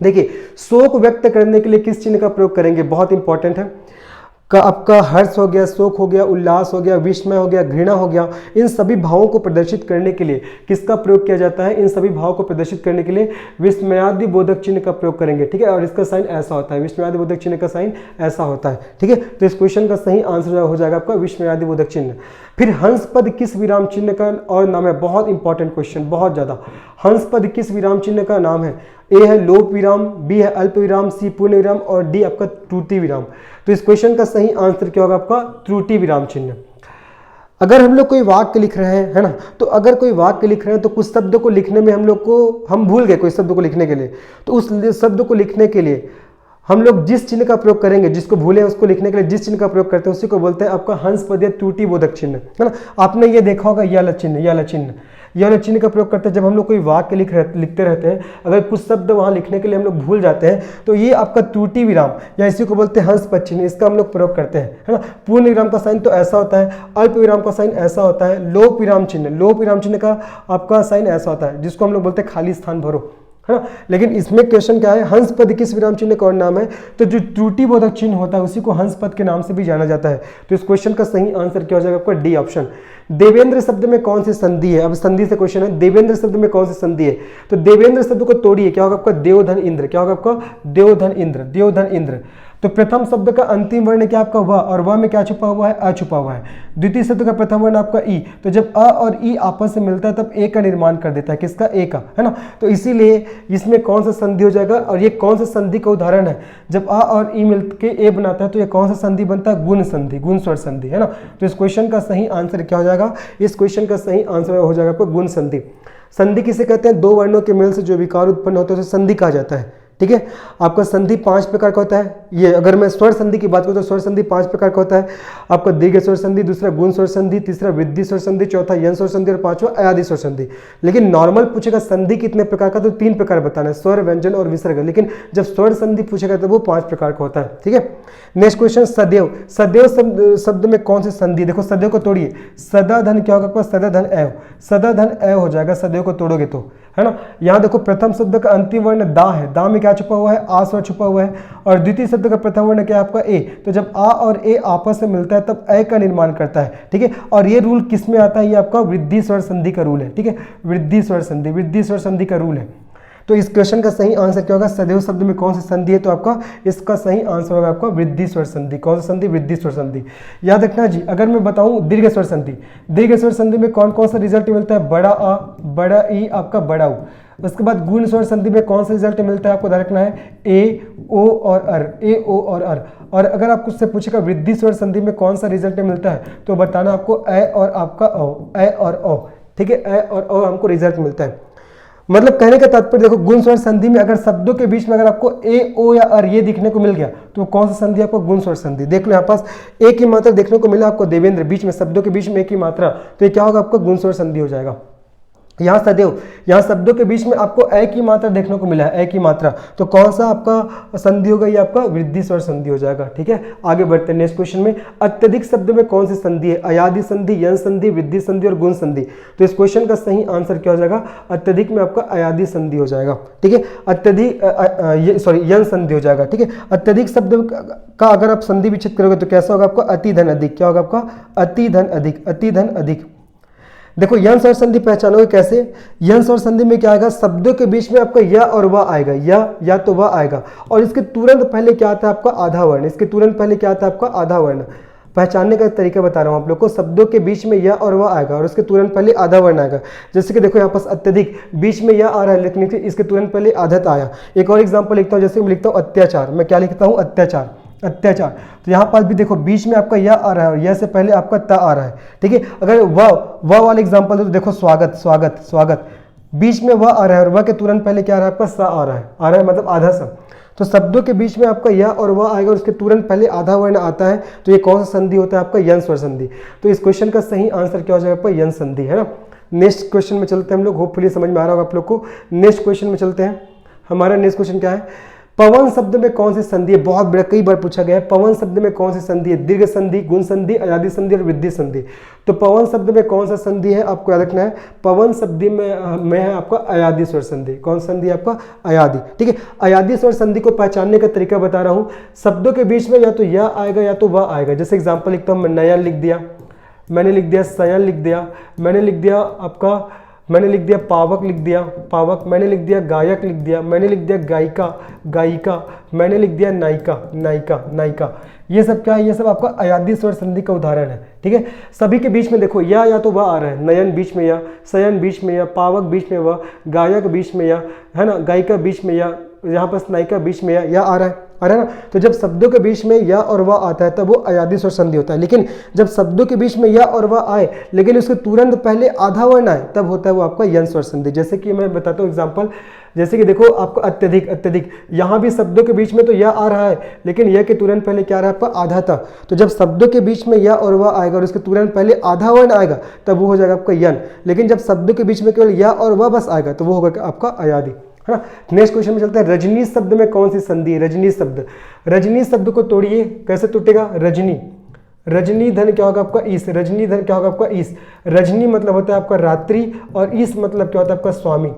देखिए शोक व्यक्त करने के लिए किस चिन्ह का प्रयोग करेंगे, बहुत इंपॉर्टेंट है। आपका हर्ष हो गया, शोक हो गया, उल्लास हो गया, विस्मय हो गया, घृणा हो गया, इन सभी भावों को प्रदर्शित करने के लिए किसका प्रयोग किया जाता है, इन सभी भावों को प्रदर्शित करने के लिए विस्मयादि बोधक चिन्ह का प्रयोग करेंगे। ठीक है, और इसका साइन ऐसा होता है, विस्मयादि बोधक चिन्ह का साइन ऐसा होता है। ठीक है, तो इस क्वेश्चन का सही आंसर हो जाएगा आपका विस्मयादि बोधक चिन्ह। फिर हंस पद किस विराम चिन्ह का और नाम है, बहुत इंपॉर्टेंट क्वेश्चन, बहुत ज्यादा। हंस पद किस विराम चिन्ह का नाम है, ए है लोप विराम, बी है अल्प विराम, सी पूर्ण विराम और डी आपका त्रुटि विराम। तो इस क्वेश्चन का सही आंसर क्या होगा आपका, त्रुटि विराम चिन्ह। अगर हम लोग कोई वाक्य लिख रहे हैं, है ना, तो अगर कोई वाक्य लिख रहे हैं तो कुछ शब्द को लिखने में हम भूल गए कोई शब्द को लिखने के लिए, तो उस शब्द को लिखने के लिए हम लोग जिस चिन्ह का प्रयोग करेंगे, जिसको भूले उसको लिखने के लिए जिस चिन्ह का प्रयोग करते हैं उसी को बोलते हैं आपका हंस पद या त्रुटि बोधक चिन्ह, है ना। आपने ये देखा होगा यल चिन्ह, यल चिन्ह, यल चिन्ह का प्रयोग करते हैं जब हम लोग कोई वाक्य लिखते रहते हैं, अगर कुछ शब्द वहां लिखने के लिए हम लोग भूल जाते हैं तो ये आपका त्रुटि विराम या इसी को बोलते हैं हंस पद चिन्ह, इसका हम लोग प्रयोग करते हैं, है ना। पूर्ण विराम का साइन तो ऐसा होता है, अल्प विराम का साइन ऐसा होता है, लोप विराम चिन्ह का आपका साइन ऐसा होता है जिसको हम लोग बोलते हैं खाली स्थान भरो, है ना। लेकिन इसमें क्वेश्चन क्या है, हंस पद किस विराम चिन्ह का और नाम है, तो जो त्रुटि बोधक चिन्ह होता है उसी को हंस पद के नाम से भी जाना जाता है। तो इस क्वेश्चन का सही आंसर क्या हो जाएगा आपका, डी ऑप्शन। देवेंद्र शब्द में कौन सी संधि है, अब संधि से क्वेश्चन है, देवेंद्र शब्द में कौन सी संधि है, तो देवेंद्र शब्द को तोड़िए, क्या होगा आपका, देवधन इंद्र, क्या होगा आपका, देवधन इंद्र, देवधन इंद्र। तो प्रथम शब्द का अंतिम वर्ण क्या आपका व, और व में क्या छुपा हुआ है, अ छुपा हुआ है। द्वितीय शब्द का प्रथम वर्ण आपका ई, तो जब अ और ई आपस में मिलता है तब ए का निर्माण कर देता है, किसका, ए का, है ना। तो इसीलिए इसमें कौन सा संधि हो जाएगा, और ये कौन सा संधि का उदाहरण है, जब अ और ई मिलकर ए बनाता है तो ये कौन सा संधि बनता है, गुण संधि, गुण स्वर संधि, है ना। तो इस क्वेश्चन का सही आंसर क्या हो जाएगा, इस क्वेश्चन का सही आंसर हो जाएगा आपका गुण संधि। संधि किसे कहते हैं, दो वर्णों के मेल से जो विकार उत्पन्न होता है उसे संधि कहा जाता है। ठीक है, आपका संधि 5 प्रकार का होता है। ये अगर मैं स्वर संधि की बात करूं तो स्वर संधि 5 प्रकार का होता है। आपका दीर्घ स्वर संधि, दूसरा गुण स्वर संधि, तीसरा वृद्धि स्वर संधि, चौथा यन स्वर संधि और पांचवा अयादि स्वर संधि। लेकिन नॉर्मल पूछेगा संधि कितने प्रकार का, तो 3 प्रकार बताना है, स्वर, व्यंजन और विसर्ग। लेकिन जब स्वर संधि पूछेगा तो वो 5 प्रकार का होता है। ठीक है, नेक्स्ट क्वेश्चन, सदैव। सदैव शब्द में कौन सी संधि, देखो सदैव को तोड़िए, सदा धन क्या होगा, सदा धन एव, सदा धन एव हो जाएगा सदैव को तोड़ोगे तो, है ना। यहाँ देखो प्रथम शब्द का अंतिम वर्ण दा है, दा में क्या छुपा हुआ है, आ स्वर छुपा हुआ है, और द्वितीय शब्द का प्रथम वर्ण क्या है आपका ए, तो जब आ और ए आपस में मिलता है तब ए का निर्माण करता है। ठीक है, और ये रूल किस में आता है, ये आपका वृद्धि स्वर संधि का रूल है। ठीक है, वृद्धि स्वर संधि, वृद्धि स्वर संधि का रूल है। तो इस क्वेश्चन का सही आंसर क्या होगा, सदैव शब्द में कौन सी संधि है, तो आपका इसका सही आंसर होगा आपका वृद्धि स्वर संधि। कौन सी संधि, वृद्धि स्वर संधि। याद रखना जी, अगर मैं बताऊं दीर्घ स्वर संधि, दीर्घ स्वर संधि में कौन कौन सा रिजल्ट मिलता है, बड़ा आ, बड़ा ई, आपका बड़ा ऊ। उसके बाद गुण स्वर संधि में कौन सा रिजल्ट मिलता है, आपको ध्यान रखना है, ए ओ और अर, ए ओ और अर। और अगर आपको उससे पूछेगा वृद्धि स्वर संधि में कौन सा रिजल्ट मिलता है, तो बताना आपको ए और आपका ओ, ए और ओ। ठीक है, ए और ओ हमको रिजल्ट मिलता है। मतलब कहने का तात्पर्य देखो, गुण स्वर संधि में अगर शब्दों के बीच में अगर आपको ए ओ या अर ये दिखने को मिल गया तो कौन सा संधि आपको, गुण स्वर संधि। देख लो यहाँ पास ए की मात्रा देखने को मिला आपको, देवेंद्र, बीच में शब्दों के बीच में ए की मात्रा, तो ये क्या होगा आपका गुण स्वर संधि हो जाएगा। यहाँ सदैव, यहाँ शब्दों के बीच में आपको ए की मात्रा देखने को मिला है, ए की मात्रा, तो कौन सा आपका संधि होगा, ये आपका वृद्धि स्वर संधि हो जाएगा। ठीक है, आगे बढ़ते हैं नेक्स्ट क्वेश्चन में। अत्यधिक शब्द में कौन सी संधि है? अयादि संधि, यन संधि, वृद्धि संधि और गुण संधि। तो इस क्वेश्चन का सही आंसर क्या हो जाएगा? अत्यधिक में आपका अयादि संधि हो जाएगा। ठीक है, अत्यधिक सॉरी यन संधि हो जाएगा। ठीक है, अत्यधिक शब्द का अगर आप संधि विच्छेद करोगे तो कैसा होगा आपका? अति धन अधिक। क्या होगा आपका? अति धन अधिक, अति धन अधिक। देखो यन स्वर संधि पहचानोगे कैसे? यन स्वर संधि में क्या आएगा? शब्दों के बीच में आपका या और वा आएगा, या तो वा आएगा, और इसके तुरंत पहले क्या आता है आपका? आधा वर्ण। इसके तुरंत पहले क्या आता है आपका? आधा वर्ण। पहचानने का तरीका बता रहा हूं आप लोग को। शब्दों के बीच में या और वा आएगा और उसके तुरंत पहले आधा वर्ण आएगा। जैसे कि देखो यहाँ पास अत्यधिक, बीच में या आ रहा है लेकिन इसके तुरंत पहले आधत आया। एक और एग्जाम्पल लिखता हूँ, जैसे मैं लिखता हूँ अत्याचार। मैं क्या लिखता हूँ? अत्याचार, अत्याचार। तो यहाँ पास भी देखो बीच में आपका या आ रहा है और या से पहले आपका ता आ रहा है। ठीक है, अगर वह वाले एग्जांपल तो देखो स्वागत, स्वागत, स्वागत, बीच में वह आ रहा है और वह के तुरंत पहले क्या आ रहा है आपका? सा आ रहा है मतलब आधा सा। तो शब्दों के बीच में आपका या और वह आएगा और उसके तुरंत पहले आधा वर्ण आता है, तो ये कौन सा संधि होता है आपका? यन स्वर संधि। तो इस क्वेश्चन का सही आंसर क्या हो जाएगा आपका? यन संधि, है ना। नेक्स्ट क्वेश्चन में चलते हैं हम लोग, होपफुली समझ में आ रहा होगा आप लोग को। नेक्स्ट क्वेश्चन में चलते हैं। हमारा नेक्स्ट क्वेश्चन क्या है? पवन शब्द में कौन सी संधि है? बहुत बड़ा, कई बार पूछा गया है। पवन शब्द में कौन सी संधि है? दीर्घ संधि, गुण संधि, अयादि संधि और वृद्धि संधि। तो पवन शब्द में कौन सा संधि है आपको याद रखना है? पवन शब्द में है आपका अयादि स्वर संधि। कौन संधि है आपका? अयादि। ठीक है, अयादि स्वर संधि को पहचानने का तरीका बता रहा हूं। शब्दों के बीच में या तो या आएगा या तो वह आएगा। जैसे एग्जाम्पल लिखता हूं, मैं नयन लिख दिया, मैंने लिख दिया सयन लिख दिया, मैंने लिख दिया आपका, मैंने लिख दिया पावक लिख दिया, पावक, मैंने लिख दिया गायक लिख दिया, मैंने लिख दिया गायिका, गायिका, मैंने लिख दिया नायिका, नायिका, नायिका। ये सब क्या है? ये सब आपका अयादि स्वर संधि का उदाहरण है। ठीक है, सभी के बीच में देखो या तो वह आ रहा है, नयन बीच में या, सयन बीच में या, पावक बीच में वह, गायक बीच में या, है ना, गायिका बीच में या, यहाँ पर नायिका बीच में या आ रहा है ना। तो जब शब्दों के बीच में या और वह आता है तब वो अयादि स्वर संधि होता है। लेकिन जब शब्दों के बीच में या और वह आए लेकिन उसके तुरंत पहले आधा वर्ण आए तब होता है वो आपका यन स्वर संधि। जैसे कि मैं बताता हूँ एग्जांपल, जैसे कि देखो आपका अत्यधिक, अत्यधिक, यहाँ भी शब्दों के बीच में तो या आ रहा है लेकिन यह के तुरंत पहले क्या आ रहा है आपका? आधा था। तो जब शब्दों के बीच में या और वह आएगा और उसके तुरंत पहले आधा वर्ण आएगा तब वो हो जाएगा आपका यन। लेकिन जब शब्दों के बीच में केवल या और वह बस आएगा तो वो होगा आपका अयादि, है ना। नेक्स्ट क्वेश्चन में चलते हैं। रजनी शब्द में कौन सी संधि है? रजनी शब्द, रजनी शब्द को तोड़िए, कैसे टूटेगा? रजनी, रजनी धन क्या होगा आपका? ईस। रजनी धन क्या होगा आपका? ईस। रजनी मतलब होता है आपका रात्रि और ईस मतलब क्या होता है आपका? स्वामी।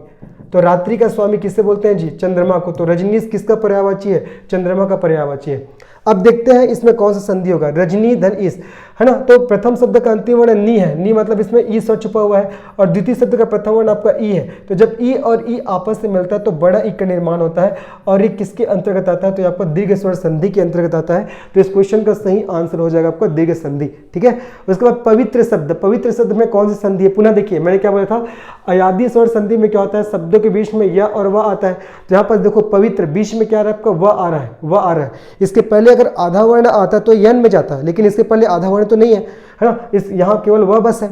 तो रात्रि का स्वामी किससे बोलते हैं जी? चंद्रमा को। तो रजनीश किसका पर्यायवाची है? चंद्रमा का पर्यायवाची है। अब देखते हैं इसमें कौन सा संधि होगा। रजनी धन ईस, है ना। तो प्रथम शब्द का अंतिम वर्ण नी है, नी मतलब इसमें ई स्वर छुपा हुआ है, और द्वितीय शब्द का प्रथम वर्ण आपका ई है। तो जब ई और ई आपस में मिलता है तो बड़ा ई का निर्माण होता है, और ये किसके अंतर्गत आता है? तो आपका दीर्घ स्वर संधि के अंतर्गत आता है। तो इस क्वेश्चन का सही आंसर हो जाएगा आपका दीर्घ संधि। ठीक है, उसके बाद पवित्र शब्द, पवित्र शब्द में कौन सी संधि है? पुनः देखिए मैंने क्या बोला था, अयादि स्वर संधि में क्या होता है? शब्दों के बीच में या और वह आता है। तो यहाँ पर देखो पवित्र, बीच में क्या आ रहा है आपका? वह आ रहा है, वह आ रहा है। इसके पहले अगर आधा वर्ण आता है तो यन में जाता है, लेकिन इसके पहले आधा वर्ण तो नहीं है ना। इस यहाँ केवल वह बस है,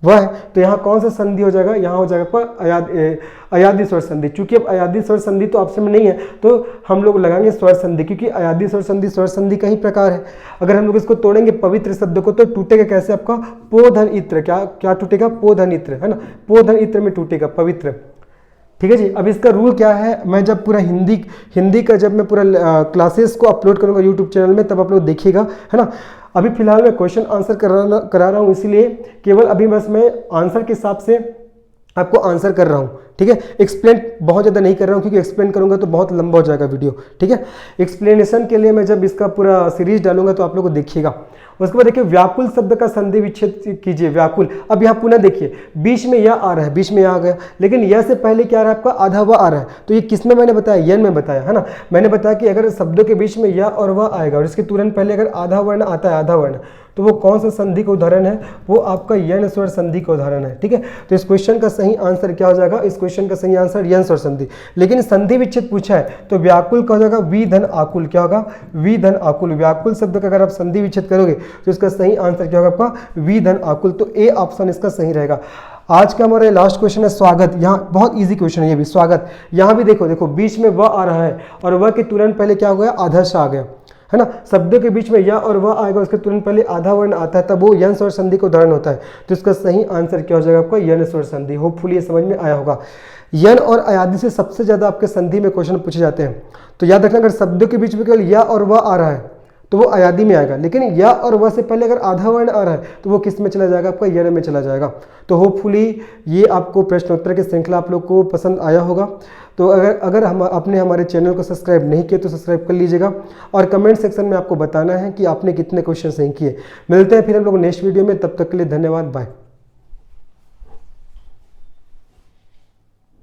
वह है। तो यहाँ कौन सा संधि हो जाएगा? यहाँ हो जाएगा आपका अयादि स्वर संधि। चूंकि अब अयादि स्वर संधि तो ऑप्शन में नहीं है तो हम लोग लगाएंगे स्वर संधि, क्योंकि अयादि स्वर संधि स्वर संधि का ही प्रकार है। अगर हम लोग इसको तोड़ेंगे पवित्र शब्द को तो टूटेगा कैसे आपका? पोधन इत्र। क्या टूटेगा? पोधन इत्र, है ना। पोधन इत्र में टूटेगा पवित्र। ठीक है जी। अब इसका रूल क्या है? मैं जब पूरा हिंदी का जब मैं पूरा क्लासेस को अपलोड करूंगा यूट्यूब चैनल में तब आप लोग देखिएगा, है ना। अभी फिलहाल मैं क्वेश्चन आंसर करा रहा हूँ, इसीलिए केवल अभी बस मैं आंसर के हिसाब से आपको आंसर कर रहा हूँ। ठीक है, एक्सप्लेन बहुत ज़्यादा नहीं कर रहा हूँ क्योंकि एक्सप्लेन करूँगा तो बहुत लंबा हो जाएगा वीडियो। ठीक है, एक्सप्लेनेशन के लिए मैं जब इसका पूरा सीरीज डालूंगा तो आप लोग को देखिएगा। उसके बाद देखिए व्याकुल शब्द का संधि विच्छेद कीजिए। व्याकुल, अब यहाँ पुनः देखिए बीच में यह आ रहा है, बीच में यह आ गया, लेकिन यह से पहले क्या आ रहा है आपका? आधा वह आ रहा है। तो ये किसमें मैंने बताया? यन में बताया, है ना। मैंने बताया कि अगर शब्दों के बीच में यह और वह आएगा और इसके तुरंत पहले अगर आधा वर्ण आता है, आधा वर्ण, तो वो कौन सा संधि का उदाहरण है? वो आपका यन स्वर संधि का उदाहरण है। ठीक है, तो इस क्वेश्चन का सही आंसर क्या हो जाएगा? इस क्वेश्चन का सही आंसर यन स्वर संधि। लेकिन संधि विच्छेद पूछा है तो व्याकुल का हो जाएगा वी धन आकुल। क्या होगा? वी धन आकुल। व्याकुल शब्द का अगर आप संधि विच्छेद करोगे तो इसका सही आंसर क्या होगा आपका? वी धन आकुल। तो ए ऑप्शन इसका सही रहेगा। आज का हमारा लास्ट क्वेश्चन है स्वागत। यहाँ बहुत इजी क्वेश्चन है ये भी, स्वागत। यहाँ भी देखो बीच में वह आ रहा है और वह के तुरंत पहले क्या हो गया? आधा सा आ गया, है ना। शब्दों के बीच में या और वह आएगा, उसके तुरंत पहले आधा वर्ण आता है, तब वो यन स्वर संधि का उदाहरण होता है। तो इसका सही आंसर क्या हो जाएगा आपका, यन स्वर संधि। होपफुली ये समझ में आया होगा। यन और अयादि से सबसे ज्यादा आपके संधि में क्वेश्चन पूछे जाते हैं। तो याद रखना, अगर शब्दों के बीच में केवल या और वह आ रहा है तो वो अयादि में आएगा, लेकिन या और वह से पहले अगर आधा वर्ण आ रहा है तो वो किस में चला जाएगा, आपका यन में चला जाएगा। तो होपफुली ये आपको प्रश्नोत्तर की श्रृंखला आप लोग को पसंद आया होगा। तो अगर आपने हमारे चैनल को सब्सक्राइब नहीं किया तो सब्सक्राइब कर लीजिएगा, और कमेंट सेक्शन में आपको बताना है कि आपने कितने क्वेश्चन सही किए। मिलते हैं फिर हम लोग नेक्स्ट वीडियो में, तब तक के लिए धन्यवाद, बाय।